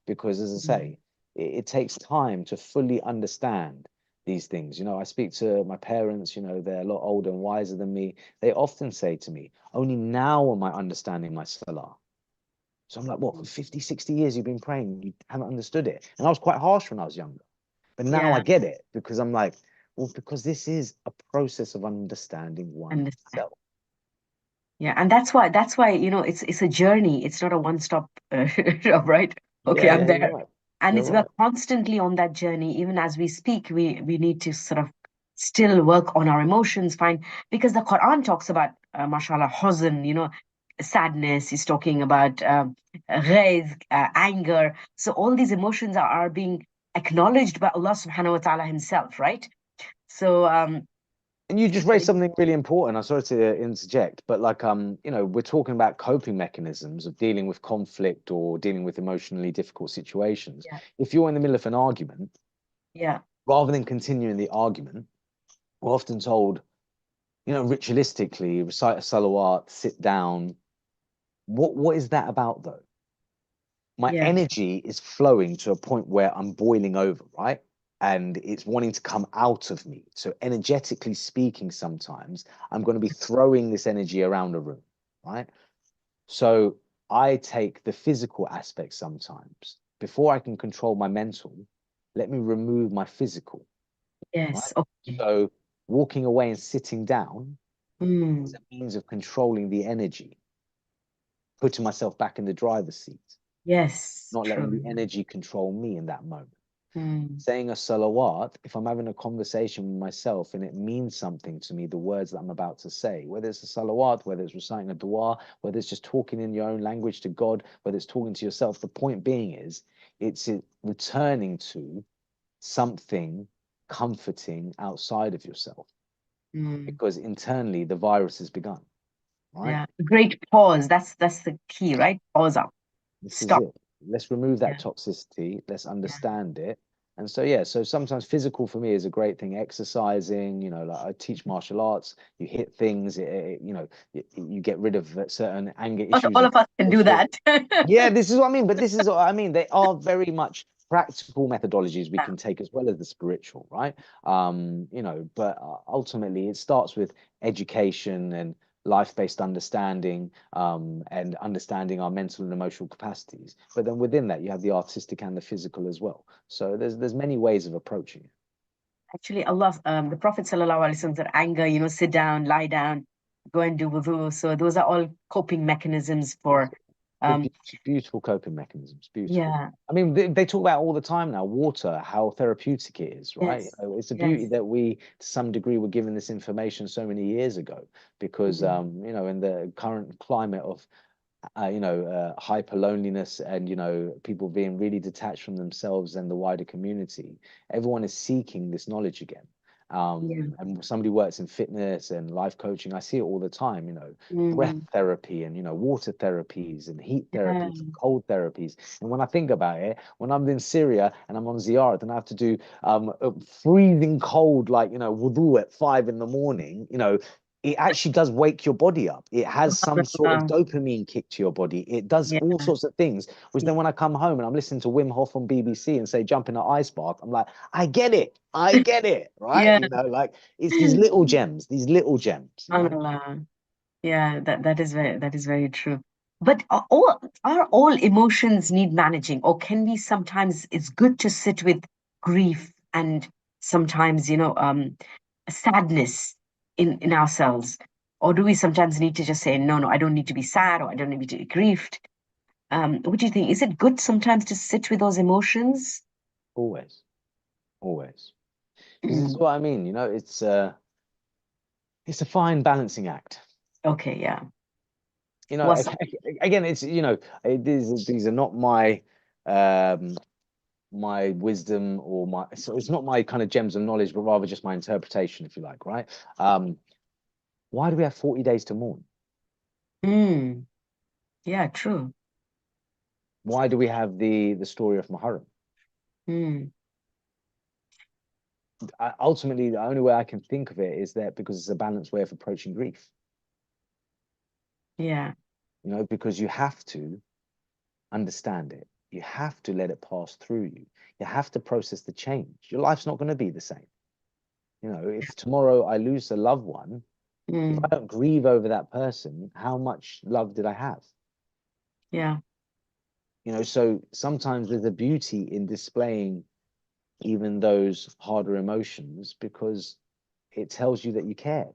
because as I Mm. say, it takes time to fully understand these things. I speak to my parents, they're a lot older and wiser than me. They often say to me, only now am I understanding my salah. So I'm like, what, for 50, 60 years you've been praying, you haven't understood it. And I was quite harsh when I was younger. But now I Yeah, get it because I'm like, well, because this is a process of understanding understand. oneself. Yeah, and that's why it's a journey. It's not a one-stop job, right? Okay, Yeah, I'm yeah, you're there, right. and You're we're right. constantly on that journey. Even as we speak, we need to sort of still work on our emotions, find because the Quran talks about, mashallah, huzn, sadness. He's talking about ghaiz, anger. So all these emotions are being acknowledged by Allah Subhanahu wa Taala Himself, right? So And you just raised something really important. I'm sorry to interject, but like we're talking about coping mechanisms of dealing with conflict or dealing with emotionally difficult situations. yeah, If you're in the middle of an argument, yeah, rather than continuing the argument, we're often told, ritualistically, recite a salawat, sit down. What is that about though? My yeah, energy is flowing to a point where I'm boiling over, right? And it's wanting to come out of me. So, energetically speaking, sometimes I'm going to be throwing this energy around a room, right? So, I take the physical aspect sometimes. Before I can control my mental, let me remove my physical, right? Yes. Okay. So walking away and sitting down is Mm. a means of controlling the energy, putting myself back in the driver's seat, Yes. not letting True. the energy control me in that moment. Mm. Saying a salawat, if I'm having a conversation with myself and it means something to me, the words that I'm about to say, whether it's a salawat, whether it's reciting a dua, whether it's just talking in your own language to God, whether it's talking to yourself, the point being is returning to something comforting outside of yourself Mm. because internally the virus has begun, right? Yeah. Great pause. That's the key, right? Pause up. This is Stop. it. Let's remove that Yeah. toxicity. Let's Yeah. understand it. And so, yeah, so sometimes physical for me is a great thing. Exercising, like I teach martial arts, you hit things, you get rid of certain anger issues All you of us can go do through. that. Yeah, this is what I mean. But this is what I mean. They are very much practical methodologies we Yeah. can take as well as the spiritual, right? But ultimately it starts with education and life-based understanding, and understanding our mental and emotional capacities. But then within that, you have the artistic and the physical as well. So there's many ways of approaching it. Actually, the Prophet Sallallahu Alaihi Wasallam said, anger, sit down, lie down, go and do wudu. So those are all coping mechanisms for, They're um, beautiful coping mechanisms. Beautiful. yeah, I mean, they talk about all the time now, water, how therapeutic it is, right? yes, It's a beauty yes, that we, to some degree, were given this information so many years ago, because, mm, in the current climate of, hyper loneliness and, people being really detached from themselves and the wider community, everyone is seeking this knowledge again. yeah, And somebody who works in fitness and life coaching, I see it all the time, breath mm, therapy and, water therapies and heat yeah, therapies and cold therapies. And when I think about it, when I'm in Syria and I'm on ziyarat and I have to do freezing cold, like, wudu at 5 in the morning, it actually does wake your body up. It has some sort of subhanallah, dopamine kick to your body. It does yeah, all sorts of things, which then when I come home and I'm listening to Wim Hof on BBC and say jump in an ice bath, I'm like, I get it. I get it. Right. yeah, Like it's these little gems, these little gems. subhanallah. Yeah, that is very true. But are all emotions need managing, or can we sometimes it's good to sit with grief and sometimes, sadness in ourselves? Or do we sometimes need to just say, no, no, I don't need to be sad or I don't need to be grieved? What do you think? Is it good sometimes to sit with those emotions? Always, always. Because this is Mm, what I mean, it's a fine balancing act. okay, yeah. You know, Was again, these are not my um my wisdom or so it's not my kind of gems of knowledge, but rather just my interpretation, if you like, right? Why do we have 40 days to mourn? mm, yeah, true. Why do we have the story of Muharram? Mm, Ultimately, the only way I can think of it is that because it's a balanced way of approaching grief, yeah, because you have to understand it. You have to let it pass through you. You have to process the change. Your life's not going to be the same. If tomorrow I lose a loved one, if I mm, don't grieve over that person, how much love did I have? yeah, So sometimes there's a beauty in displaying even those harder emotions because it tells you that you cared.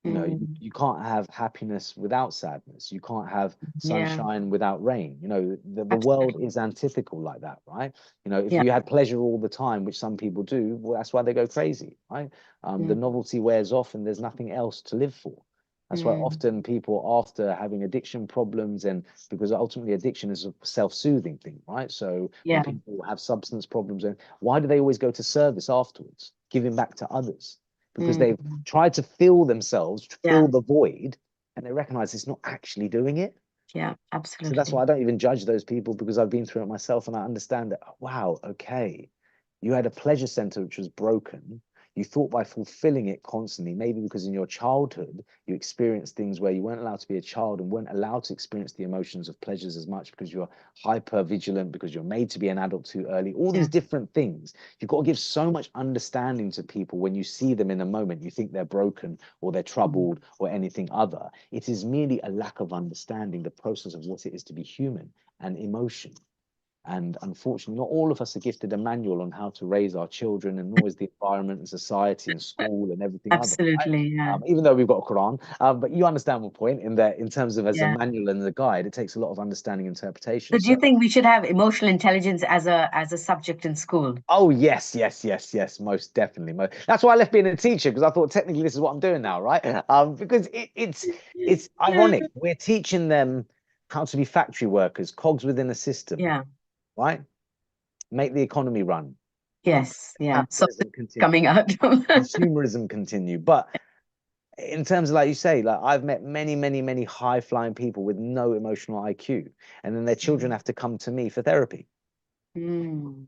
mm, You can't have happiness without sadness. You can't have yeah, sunshine without rain. The world absolutely. is antithetical like that, right? If Yeah. you had pleasure all the time, which some people do, well, that's why they go crazy, right? The Mm, novelty wears off and there's nothing else to live for. That's why mm, often people after having addiction problems, and because ultimately addiction is a self-soothing thing, right? So when yeah. people have substance problems, and why do they always go to service afterwards, giving back to others? Because they've Mm, tried to fill themselves, to yeah. fill the void, and they recognize it's not actually doing it. Yeah. So that's Absolutely. why I don't even judge those people because I've been through it myself and I understand that, wow, okay, you had a pleasure center which was broken. You thought by fulfilling it constantly, maybe because in your childhood you experienced things where you weren't allowed to be a child and weren't allowed to experience the emotions of pleasures as much because you're hyper vigilant, because you're made to be an adult too early, all these Yeah. different things. You've got to give so much understanding to people. When you see them in a moment, you think they're broken or they're Mm. troubled or anything other. It is merely a lack of understanding the process of what it is to be human and emotion. And unfortunately, not all of us are gifted a manual on how to raise our children, and nor is the environment and society and school and everything other, right? Absolutely. Yeah. Even though we've got a Quran, but you understand my point in that, in terms of as a Yeah. manual and a guide, it takes a lot of understanding and interpretation. So do So, you think we should have emotional intelligence as a subject in school? oh yes, yes, yes, yes, most definitely. That's why I left being a teacher, because I thought technically this is what I'm doing now, right? Because it's Yeah. ironic. We're teaching them how to be factory workers, cogs within a system, Yeah. right? Make the economy run. Yes. Yeah. So Capitalism continue, coming out. consumerism continue. But in terms of, like you say, like I've met many, many, many high flying people with no emotional IQ, and then their children Mm. have to come to me for therapy. Mm.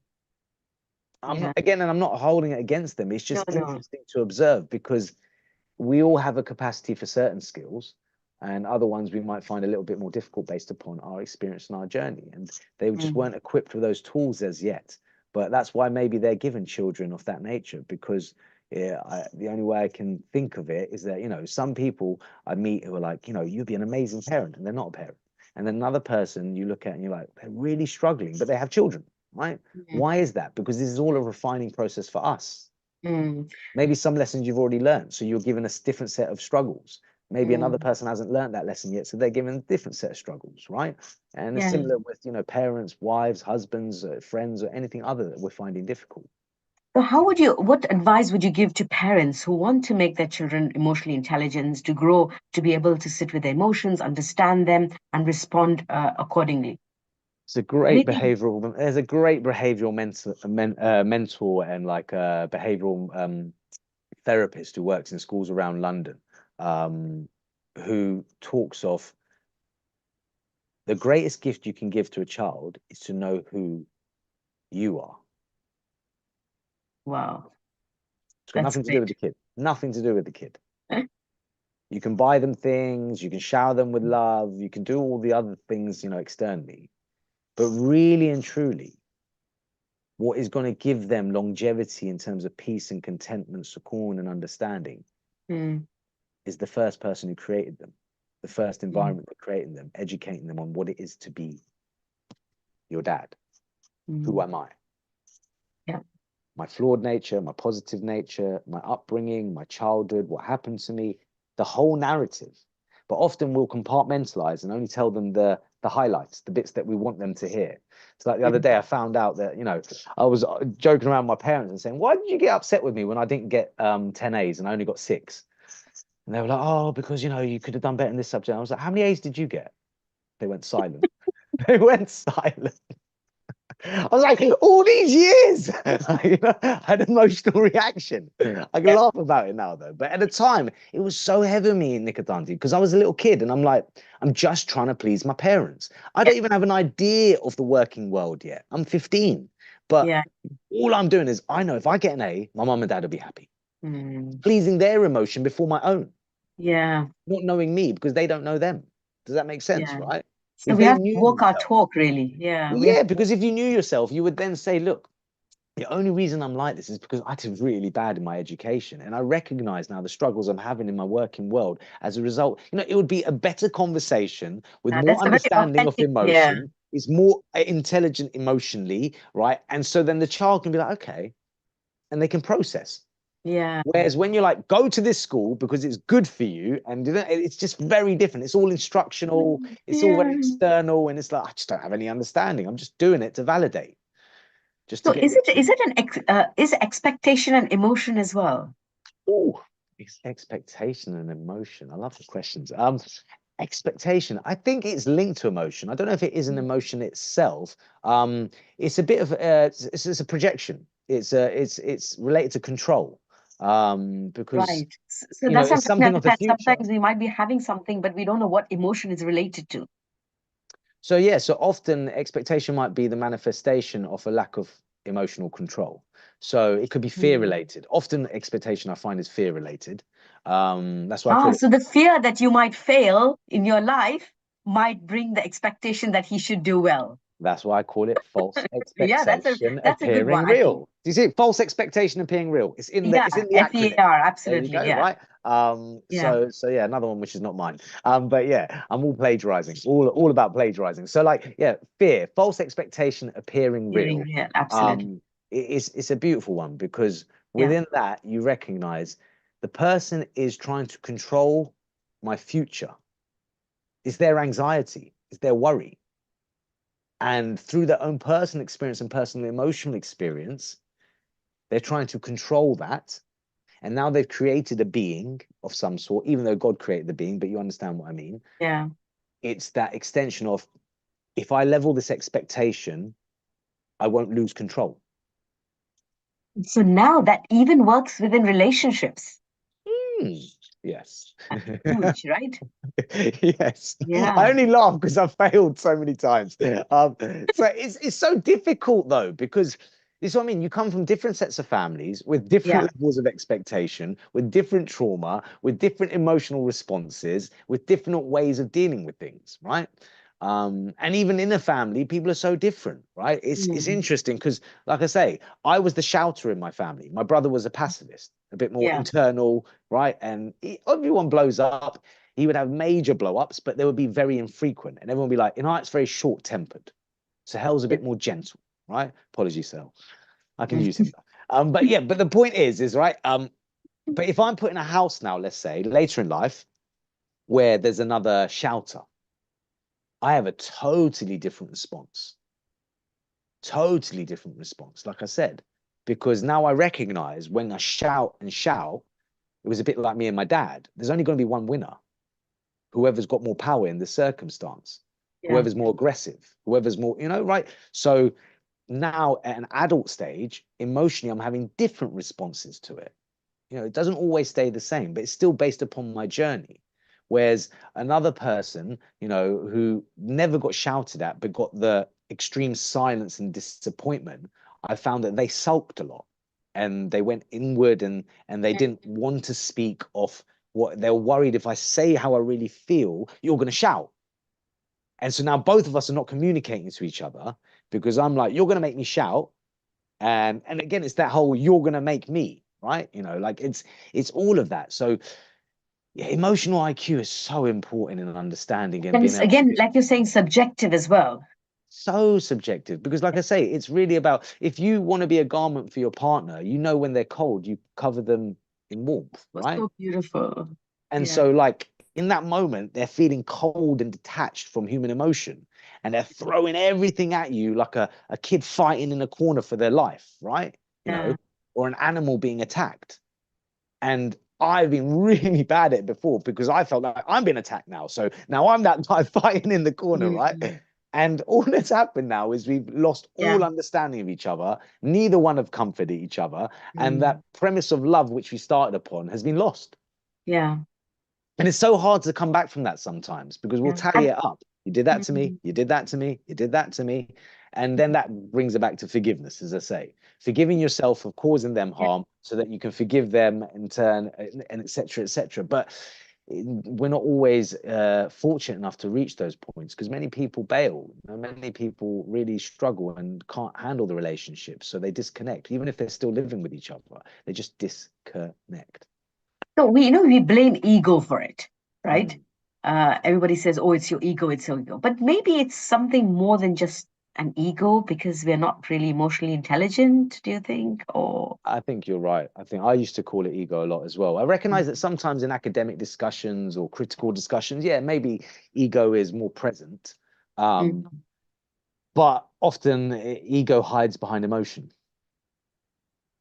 Yeah. Again, and I'm not holding it against them. It's No, just no. interesting to observe, because we all have a capacity for certain skills, and other ones we might find a little bit more difficult based upon our experience and our journey. And they just Mm. weren't equipped with those tools as yet. But that's why maybe they're given children of that nature, because yeah, the only way I can think of it is that, some people I meet who are like, you'd be an amazing parent, and they're not a parent. And then another person you look at and you're like, they're really struggling, but they have children, right? Mm. Why is that? Because this is all a refining process for us. Mm. Maybe some lessons you've already learned, so you're given a different set of struggles. Maybe another Mm. person hasn't learned that lesson yet, so they're given a different set of struggles, right? And it's Yeah. similar with, parents, wives, husbands, friends, or anything other that we're finding difficult. So what advice would you give to parents who want to make their children emotionally intelligent, to grow, to be able to sit with their emotions, understand them, and respond accordingly? It's a great Anything? behavioral. There's a great behavioral mentor and like behavioral therapist who works in schools around London, um, who talks of the greatest gift you can give to a child is to know who you are. Wow, It's got that's nothing to do with great. the kid. Nothing to do with the kid. You can buy them things, you can shower them with love, you can do all the other things, externally. But really and truly, what is going to give them longevity in terms of peace and contentment, sukoon and understanding Mm. is the first person who created them, the first Mm. environment that created them, educating them on what it is to be your dad. Who Mm. am I? Yeah. My flawed nature, my positive nature, my upbringing, my childhood, what happened to me, the whole narrative. But often we'll compartmentalize and only tell them the highlights, the bits that we want them to hear. So like the other Mm. day, I found out that, I was joking around with my parents and saying, why did you get upset with me when I didn't get 10 A's and I only got 6? And they were like, oh, because, you could have done better in this subject. I was like, how many A's did you get? They went silent. They went silent. I was like, all these years, I had an emotional reaction. I can Yeah. laugh about it now, though. But at the time, it was so heavy on me in Nikhat Panjwani, because I was a little kid and I'm like, I'm just trying to please my parents. I Yeah. don't even have an idea of the working world yet. I'm 15. But Yeah. all I'm doing is, I know if I get an A, my mum and dad will be happy. Mm. Pleasing their emotion before my own, Yeah. not knowing me because they don't know them. Does that make sense, Yeah. right? So If we they have to knew walk our themselves. talk, really. Yeah. Well, We have. yeah, because if you knew yourself, you would then say, look, the only reason I'm like this is because I did really bad in my education. And I recognize now the struggles I'm having in my working world as a result. It would be a better conversation with more That's a very understanding of authentic. Yeah. emotion, is more intelligent emotionally, right? And so then the child can be like, okay, and they can process. Yeah. Whereas when you're like, go to this school because it's good for you, and it's just very different. It's all instructional, it's all very Yeah. external, and it's like, I just don't have any understanding. I'm just doing it to validate, just to So get the is expectation and emotion as well? oh, it's expectation and emotion. I love the questions. Expectation. I think it's linked to emotion. I don't know if it is an emotion itself. It's a bit of it's a projection. It's related to control. Because Right. So that's what I'm it's trying to something of the understand. future. Sometimes we might be having something, but we don't know what emotion is related to. So yeah, so often expectation might be the manifestation of a lack of emotional control. So it could be fear Mm. related. Often expectation I find is fear related. That's why I Ah, call it. so the fear that you might fail in your life might bring the expectation that he should do well. That's why I call it false Yeah, expectation that's a good one, appearing I think. real. Do you see it? False expectation appearing real. Yeah, It's in the acronym. FEAR, There you absolutely. go, Yeah, right? yeah, So yeah, another one which is not mine. But yeah, I'm all plagiarizing, all about plagiarizing. So like, yeah, fear, false expectation appearing hearing real. real, absolutely. It's a beautiful one because Yeah. within that you recognize the person is trying to control my future. It's their anxiety, it's their worry. And through their own personal experience and personal emotional experience, they're trying to control that. And now they've created a being of some sort, even though God created the being, but you understand what I mean. Yeah. It's that extension of if I level this expectation, I won't lose control. So now that even works within relationships. Hmm, yes. Huge, right? Yes. I Yeah. only laugh because I've failed so many times. So it's so difficult though, because this is what I mean. You come from different sets of families with different Yeah. levels of expectation, with different trauma, with different emotional responses, with different ways of dealing with things, right? And even in a family, people are so different, right? It's Mm. interesting because, like I say, I was the shouter in my family. My brother was a pacifist, a bit more Yeah. internal, right? And everyone blows up. He would have major blow ups, but they would be very infrequent. And everyone would be like, you know, it's very short tempered. So Hell's a Yeah. bit more gentle, right? Apologies, Hell. I can use him. But yeah, but the point is right. But if I'm put in a house now, let's say later in life, where there's another shouter, I have a totally different response. Totally different response, like I said, because now I recognize when I shout and shout, it was a bit like me and my dad. There's only going to be one winner. Whoever's got more power in the circumstance, Yeah. whoever's more aggressive, whoever's more, right? So now at an adult stage, emotionally, I'm having different responses to it. It doesn't always stay the same, but it's still based upon my journey. Whereas another person, who never got shouted at, but got the extreme silence and disappointment, I found that they sulked a lot and they went inward and they didn't want to speak of what they're worried if I say how I really feel, you're going to shout. And so now both of us are not communicating to each other because I'm like, you're going to make me shout. And again, it's that whole you're going to make me, right? Like it's all of that. So yeah, emotional IQ is so important in understanding and And being it's able to again, be like you're saying, subjective as well. so subjective because like I say, it's really about if you want to be a garment for your partner, when they're cold, you cover them in warmth, Was right? so beautiful. And Yeah. so, like, in that moment, they're feeling cold and detached from human emotion. And they're throwing everything at you like a kid fighting in a corner for their life, right? Yeah. Or an animal being attacked. And I've been really bad at it before because I felt like I'm being attacked now. So now I'm that guy fighting in the corner, right? Mm. And all that's happened now is we've lost Yeah. all understanding of each other. Neither one have comforted each other. And that Mm. premise of love, which we started upon, has been lost. Yeah. And it's so hard to come back from that sometimes because we'll Yeah. tally it up. You did that to me, Mm. you did that to me, you did that to me. And then that brings it back to forgiveness, as I say. Forgiving yourself for causing them Yeah. harm so that you can forgive them in turn, and et cetera, et cetera. But we're not always fortunate enough to reach those points because many people bail. Many people really struggle and can't handle the relationship. So they disconnect. Even if they're still living with each other, they just disconnect. So we blame ego for it, right? Mm. Everybody says, "Oh, it's your ego, it's your ego," but maybe it's something more than just an ego because we're not really emotionally intelligent. Do you think? Or I think you're right. I think I used to call it ego a lot as well. I recognize that sometimes in academic discussions or critical discussions, yeah, maybe ego is more present. Um, Mm. but often ego hides behind emotion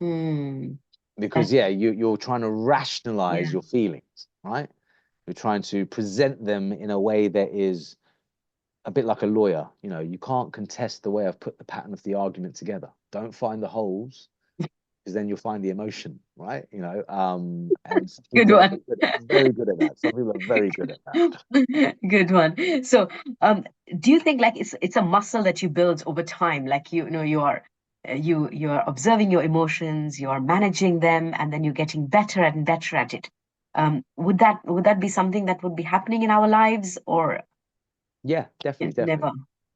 Mm. because, That, yeah, you're trying to rationalize yeah, your feelings, right? You're trying to present them in a way that is a bit like a lawyer. You can't contest the way I've put the pattern of the argument together. Don't find the holes because then you'll find the emotion, right? And some good people are one. very good at that. Some people are very good at that. Good one. So, do you think like it's a muscle that you build over time? Like you are you're observing your emotions, you're managing them, and then you're getting better and better at it. Would that be something that would be happening in our lives, or Yeah, definitely, it's definitely.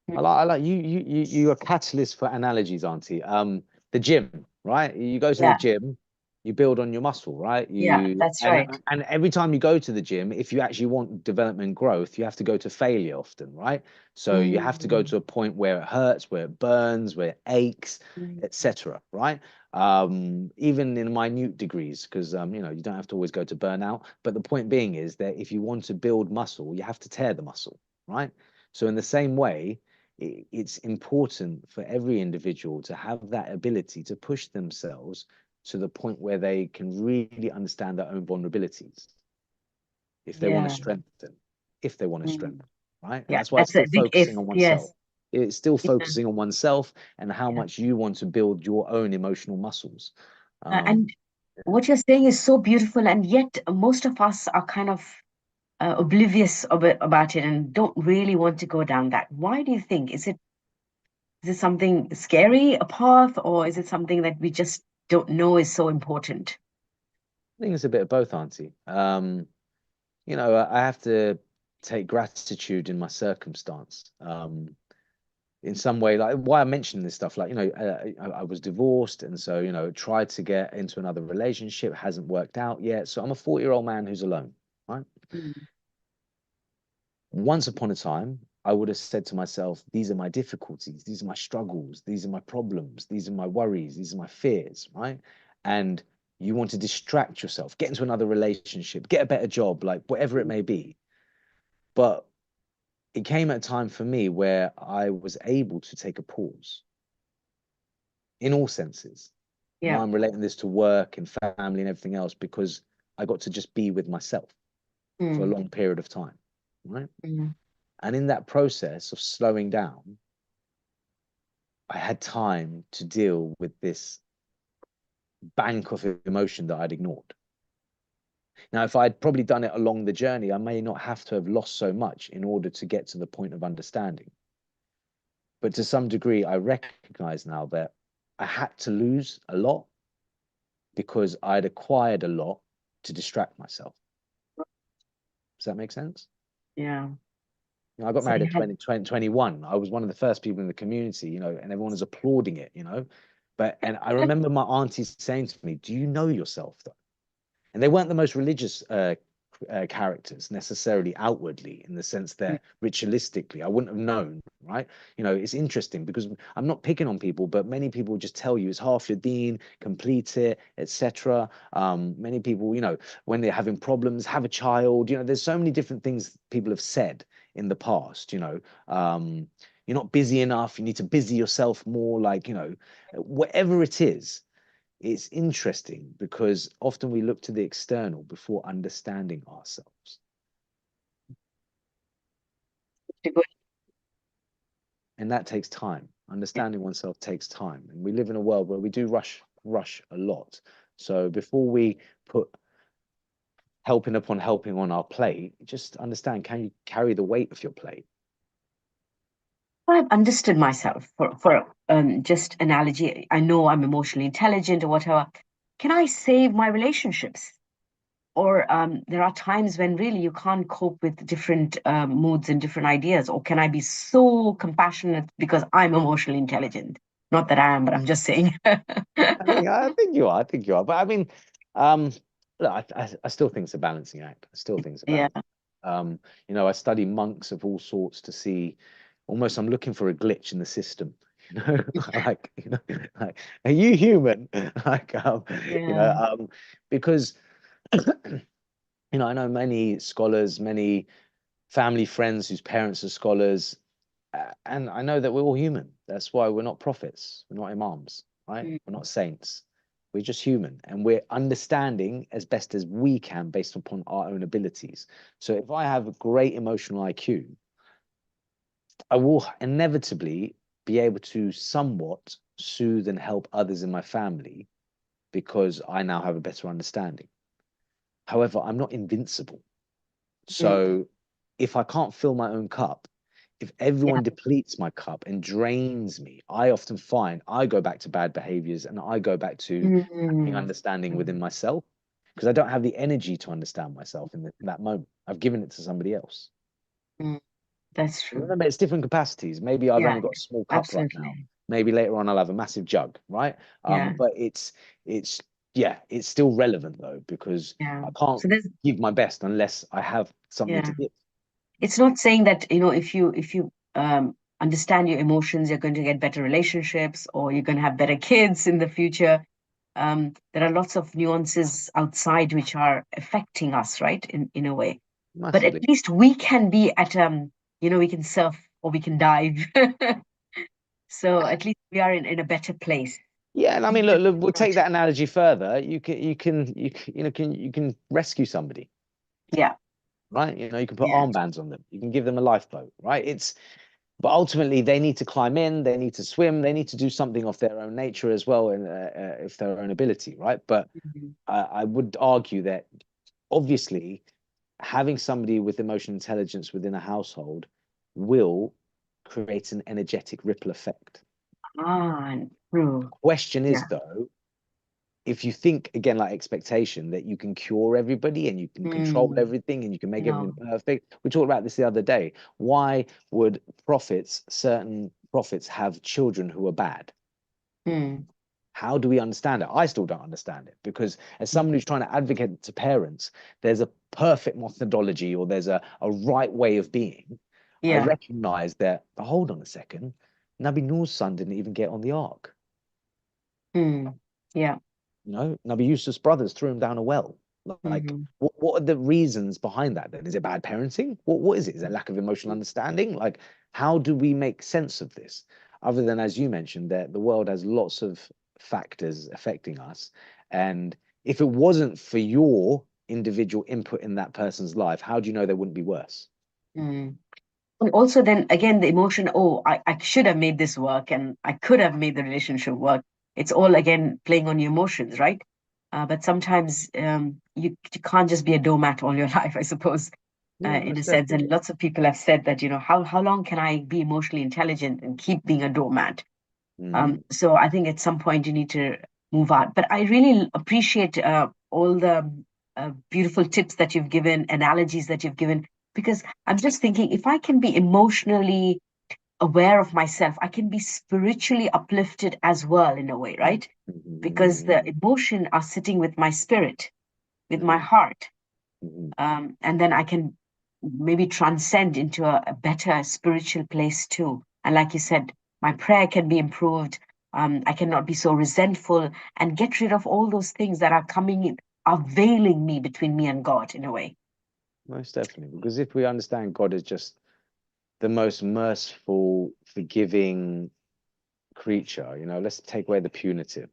never? Mm. I like you're a catalyst for analogies, Auntie. The gym, right? You go to the Yeah, gym, you build on your muscle, right? yeah, You that's right. and every time you go to the gym, if you actually want development and growth, you have to go to failure often, right? So you have to go Mm. to a point where it hurts, where it burns, where it aches, Mm. etc. Right? Even in minute degrees, because you don't have to always go to burnout. But the point being is that if you want to build muscle, you have to tear the muscle, right? So in the same way, it's important for every individual to have that ability to push themselves to the point where they can really understand their own vulnerabilities if they want to Yeah. strengthen, if they want to Mm. strengthen, right? And Yeah, that's why it's that's a still big if. focusing on oneself. Yes. It's still Yeah. focusing on oneself and how Yeah. much you want to build your own emotional muscles. And Um, what you're saying is so beautiful, and yet most of us are kind of oblivious about it and don't really want to go down that. Why do you think? Is it something scary, a path, or is it something that we just don't know is so important? I think it's a bit of both, Auntie. I have to take gratitude in my circumstance. In some way, like why I mentioned this stuff, like I was divorced, and so tried to get into another relationship, hasn't worked out yet. So I'm a 40-year-old man who's alone, right? Mm. Once upon a time, I would have said to myself, these are my difficulties, these are my struggles, these are my problems, these are my worries, these are my fears, right? And you want to distract yourself, get into another relationship, get a better job, like whatever it may be. But it came at a time for me where I was able to take a pause in all senses. Now Yeah. I'm relating this to work and family and everything else because I got to just be with myself for a Mm. long period of time, right? Mm. And in that process of slowing down, I had time to deal with this bank of emotion that I'd ignored. Now, if I'd probably done it along the journey, I may not have to have lost so much in order to get to the point of understanding. But to some degree, I recognize now that I had to lose a lot because I'd acquired a lot to distract myself. Does that make sense? Yeah. I got So married you at had, 21. I was one of the first people in the community, and everyone was applauding it. And I remember my aunties saying to me, "Do you know yourself, though?" And they weren't the most religious characters necessarily outwardly, in the sense mm, that ritualistically I wouldn't have known, right? It's interesting because I'm not picking on people, but many people just tell you it's half your deen, complete it, etc. Many people, when they're having problems, have a child. There's so many different things people have said in the past. You're not busy enough. You need to busy yourself more. Like whatever it is, it's interesting because often we look to the external before understanding ourselves. to go, And that takes time. yeah. Understanding oneself takes time. And we live in a world where we do rush a lot. So before we put helping upon helping on our plate, just understand, can you carry the weight of your plate? I've understood myself for just analogy. I know I'm emotionally intelligent or whatever. Can I save my relationships? Or there are times when really you can't cope with different moods and different ideas. Or can I be so compassionate because I'm emotionally intelligent? Not that I am, but I'm just saying. I think you are. I think you are. But I mean, um, look, I still think it's a balancing act. I still think it's a Yeah. balance. Um, I study monks of all sorts to see almost I'm looking for a glitch in the system. Like, like, are you human? Like, Yeah. because I know many scholars, many family friends whose parents are scholars, and I know that we're all human. That's why we're not prophets, we're not imams, right? Mm. We're not saints. We're just human, and we're understanding as best as we can based upon our own abilities. So if I have a great emotional IQ, I will inevitably be able to somewhat soothe and help others in my family because I now have a better understanding. However, I'm not invincible. Mm. So if I can't fill my own cup, If Yeah. everyone depletes my cup and drains me, I often find I go back to bad behaviors and I go back to lacking Mm. understanding within Mm. myself because I don't have the energy to understand myself in that moment. I've given it to somebody else. Mm. That's true. Remember, it's different capacities. Maybe I've Yeah, only got a small cup right now. absolutely. Maybe later on I'll have a massive jug, right? Yeah, But it's yeah, it's still relevant though because yeah. I can't So there's, give my best unless I have something yeah. to give. It's not saying that, if you understand your emotions, you're going to get better relationships or you're going to have better kids in the future. There are lots of nuances outside which are affecting us, right? In a way. But at Massively. least we can be at we can surf or we can dive. So at least we are in a better place. Yeah, and I Being mean, able look, to we'll take approach it. that analogy further. You can rescue somebody, Yeah, right? You can put yeah. armbands on them. You can give them a lifeboat, right? But ultimately they need to climb in, they need to swim, they need to do something of their own nature as well, and if their own ability, right? But Mhm. I would argue that obviously having somebody with emotional intelligence within a household will create an energetic ripple effect. Ah, true. Question is Yeah. though, if you think again like expectation that you can cure everybody and you can control Mm, everything and you can make everything no. perfect, we talked about this the other day. Why would certain prophets, have children who are bad? Mm, How do we understand it? I still don't understand it because as someone who's trying to advocate to parents, there's a perfect methodology or there's a right way of being. I yeah. recognize that, but hold on a second, Nabi Nuh's son didn't even get on the ark. Mm, yeah. Nabi Yusuf's brothers threw him down a well. Like, Hmm. what are the reasons behind that then? Is it bad parenting? What is it? Is it lack of emotional understanding? Like, how do we make sense of this? Other than, as you mentioned, that the world has lots of factors affecting us. And if it wasn't for your individual input in that person's life, how do you know they wouldn't be worse? Mm. And also, then again, the emotion, oh, I should have made this work and I could have made the relationship work. It's all again playing on your emotions, right? But sometimes you can't just be a doormat all your life, I suppose, Yeah, in a most sense. And definitely. lots of people have said that, how long can I be emotionally intelligent and keep being a doormat? Mm, So I think at some point you need to move out. But I really appreciate all the beautiful tips that you've given, analogies that you've given, because I'm just thinking if I can be emotionally aware of myself, I can be spiritually uplifted as well in a way, mm, right? Because the mm, emotion are sitting with my spirit, with my mm, heart, mm, and then I can maybe transcend into a better spiritual place too. And like you said, my prayer can be improved. I cannot be so resentful and get rid of all those things that are coming in, are veiling me between me and God in a way. most definitely. Because if we understand God as just the most merciful, forgiving creature, let's take away the punitive.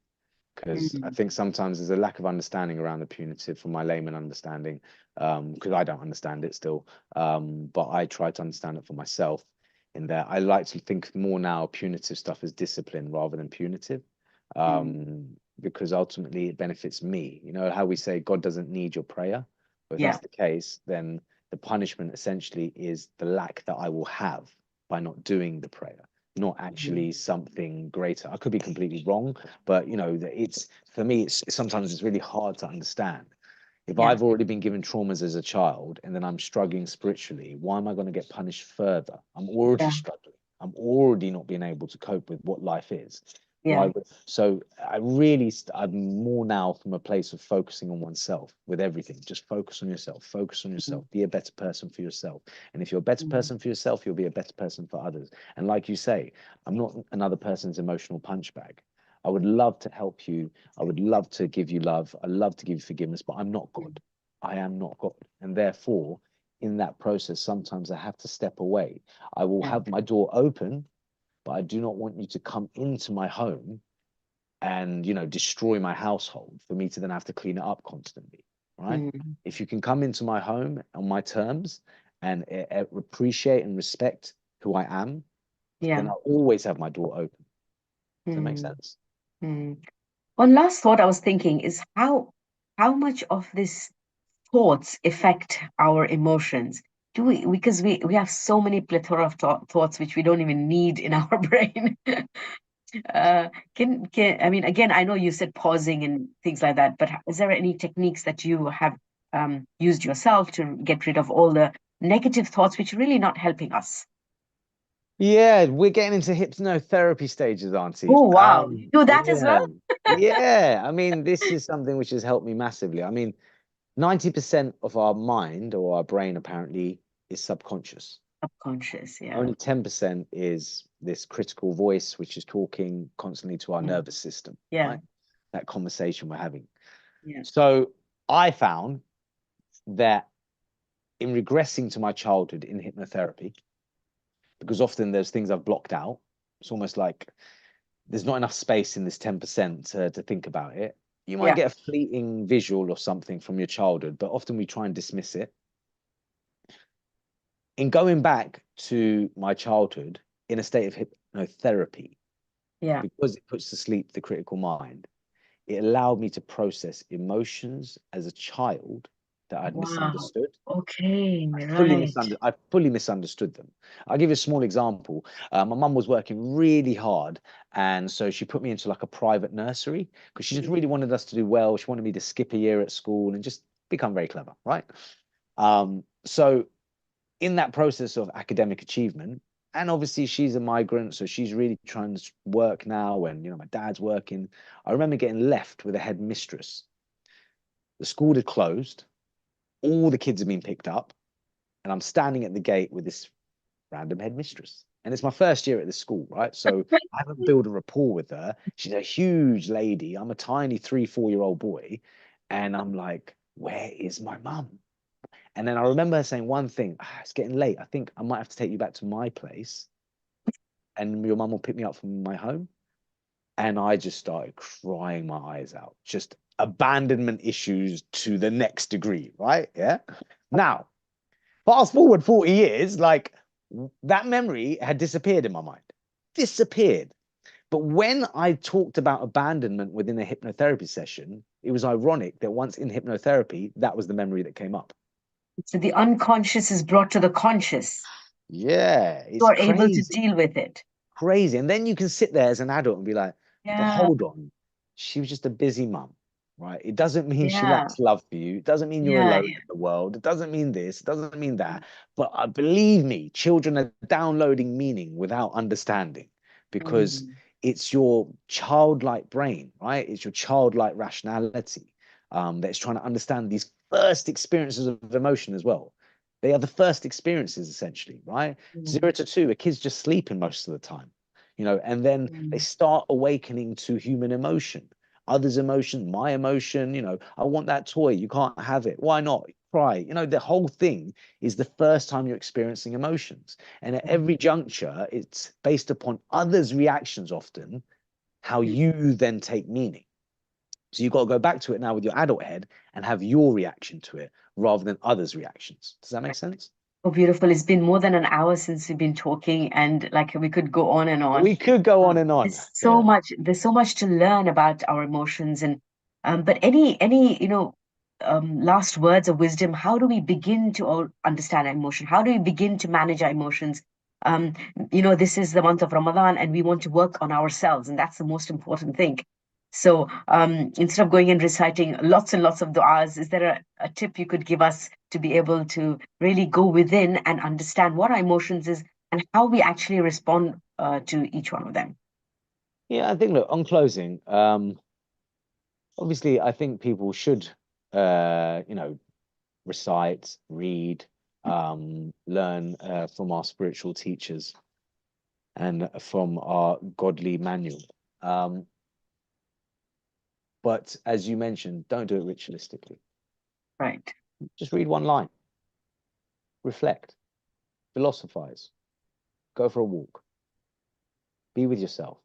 Because I Mm, think sometimes there's a lack of understanding around the punitive from my layman understanding, because I don't understand it still. But I try to understand it for myself in that I like to think more now punitive stuff as discipline rather than punitive. mm, Because ultimately it benefits me. You know how we say God doesn't need your prayer? But if yeah, that's the case, then the punishment essentially is the lack that I will have by not doing the prayer, not mhm, actually something greater. I could be completely wrong, but it's for me, it's sometimes it's really hard to understand. If yeah, I've already been given traumas as a child and then I'm struggling spiritually, why am I going to get punished further? I'm already yeah, struggling. I'm already not being able to cope with what life is. Why yeah, would so I'm more now from a place of focusing on oneself with everything. Just focus on yourself, focus on mm, yourself, be a better person for yourself. And if you're a better mm, person for yourself, you'll be a better person for others. And like you say, I'm not another person's emotional punch bag. I would love to help you. I would love to give you love. I love to give you forgiveness, but I'm not mm, God. I am not God. And therefore, in that process, sometimes I have to step away. I will yeah, have my door open, but I do not want you to come into my home and, destroy my household for me to then have to clean it up constantly. Right? mm, If you can come into my home on my terms and appreciate and respect who I am, then yeah. I'll always have my door open. Does that make Mm, sense? mm. One last thought I was thinking is how much of this thoughts affect our emotions. Do we, because we have so many plethora of thoughts which we don't even need in our brain. Can I mean, again, I know you said pausing and things like that, but is there any techniques that you have used yourself to get rid of all the negative thoughts which are really not helping us? Yeah, we're getting into hypnotherapy stages, Auntie. Oh, wow. You do that as Yeah, well? yeah. I mean, this is something which has helped me massively. I mean, 90% of our mind or our brain apparently is subconscious. Subconscious, yeah. Only 10% is this critical voice, which is talking constantly to our Yeah. nervous system, Yeah. right? That conversation we're having. Yeah. So I found that in regressing to my childhood in hypnotherapy, because often there's things I've blocked out, it's almost like there's not enough space in this 10% to think about it. You might Yeah. get a fleeting visual or something from your childhood, but often we try and dismiss it. In going back to my childhood in a state of hypnotherapy, Yeah. because it puts to sleep the critical mind, it allowed me to process emotions as a child that I'd Wow. misunderstood. Okay. Right. I fully misunderstood them. I'll give you a small example. My mum was working really hard, and so she put me into like a private nursery because she just really wanted us to do well. She wanted me to skip a year at school and just become very clever, right? So in that process of academic achievement, and obviously she's a migrant, so she's really trying to work now when, my dad's working. I remember getting left with a headmistress. The school had closed, all the kids had been picked up, and I'm standing at the gate with this random headmistress. And it's my first year at the school, right? So I haven't built a rapport with her. She's a huge lady. I'm a tiny 3, 4 year old boy. And I'm like, where is my mum? And then I remember her saying one thing, it's getting late. I think I might have to take you back to my place and your mum will pick me up from my home. And I just started crying my eyes out, just abandonment issues to the next degree, right? Yeah. Now, fast forward 40 years, like that memory had disappeared in my mind, disappeared. But when I talked about abandonment within a hypnotherapy session, it was ironic that once in hypnotherapy, that was the memory that came up. So the unconscious is brought to the conscious. Yeah, You it's are able to crazy. deal with it. Crazy. And then you can sit there as an adult and be like, but Yeah. hold on, she was just a busy mum, right? It doesn't mean she Yeah. lacks love for you. It doesn't mean you're Yeah. alone in the world. It doesn't mean this. It doesn't mean that. But believe me, children are downloading meaning without understanding because Mm. it's your childlike brain, right? It's your childlike rationality that's trying to understand these first experiences of emotion as well. They are the first experiences, essentially, right? Mm. 0 to 2, a kid's just sleeping most of the time, and then they Mm. start awakening to human emotion, others' emotion, my emotion. I want that toy, you can't have it. Why not? Cry. The whole thing is the first time you're experiencing emotions. And at every juncture, it's based upon others' reactions often, how you then take meaning. So you've got to go back to it now with your adult head and have your reaction to it rather than others' reactions. Does that make sense? Oh, beautiful. It's been more than an hour since we've been talking, and like we could go on and on. We could go on and on. Yeah. There's so much to learn about our emotions, and but any last words of wisdom. How do we begin to all understand our emotion? How do we begin to manage our emotions? Um, this is the month of Ramadan, and we want to work on ourselves, and that's the most important thing. So instead of going and reciting lots and lots of du'as, is there a tip you could give us to be able to really go within and understand what our emotions is and how we actually respond to each one of them? Yeah, I think, look, on closing, obviously, I think people should, recite, read, learn from our spiritual teachers and from our godly manual. Um, but as you mentioned, don't do it ritualistically. Right. Just read one line, reflect, philosophize, go for a walk, be with yourself.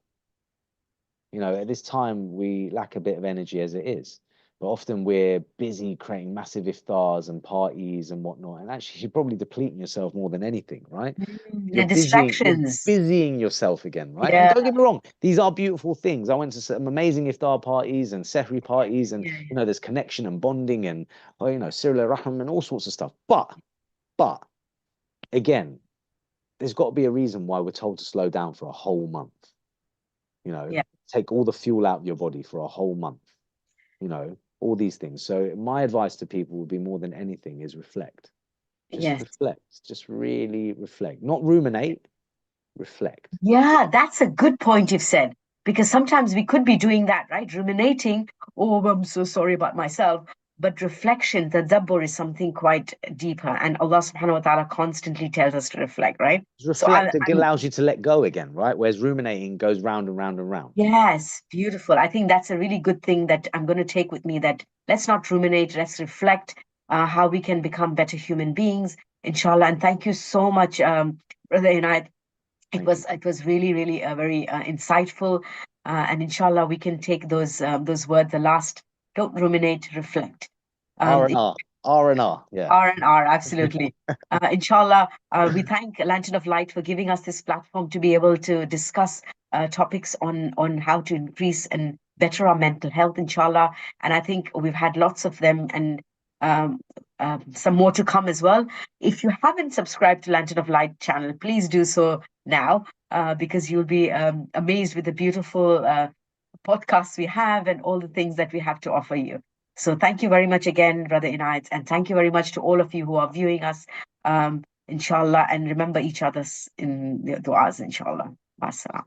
At this time, we lack a bit of energy as it is. But often we're busy creating massive iftars and parties and whatnot. And actually, you're probably depleting yourself more than anything, right? The You're distractions. busying yourself again, right? And Yeah. don't get me wrong, these are beautiful things. I went to some amazing iftar parties and sehri parties, and Yeah. there's connection and bonding and Sirla Rahman and all sorts of stuff. But again, there's got to be a reason why we're told to slow down for a whole month. You know, Yeah. take all the fuel out of your body for a whole month. You know, all these things. So my advice to people would be more than anything is reflect. Just Yes. reflect. Just really reflect. Not ruminate, reflect. Yeah, that's a good point you've said. Because sometimes we could be doing that, right? Ruminating, oh, I'm so sorry about myself. But reflection, tadabbur is something quite deeper. And Allah subhanahu wa ta'ala constantly tells us to reflect, right? So Reflect allows you to let go again, right? Whereas ruminating goes round and round and round. yes, beautiful. I think that's a really good thing that I'm going to take with me, that let's not ruminate, let's reflect how we can become better human beings, inshallah. And thank you so much, Brother Inayat. Thank you. It was really really very insightful, and inshallah we can take those words, the last, don't ruminate, reflect. R um and R, R and R. Yeah. R&R, absolutely. Inshallah, we thank Lantern of Light for giving us this platform to be able to discuss topics on how to increase and better our mental health, inshallah. And I think we've had lots of them, and um, some more to come as well. If you haven't subscribed to Lantern of Light channel, please do so now, because you'll be amazed with the beautiful podcasts we have and all the things that we have to offer you. So thank you very much again, Brother Inayat, and thank you very much to all of you who are viewing us, inshallah, and remember each other's in the du'as, inshallah. Wassalam.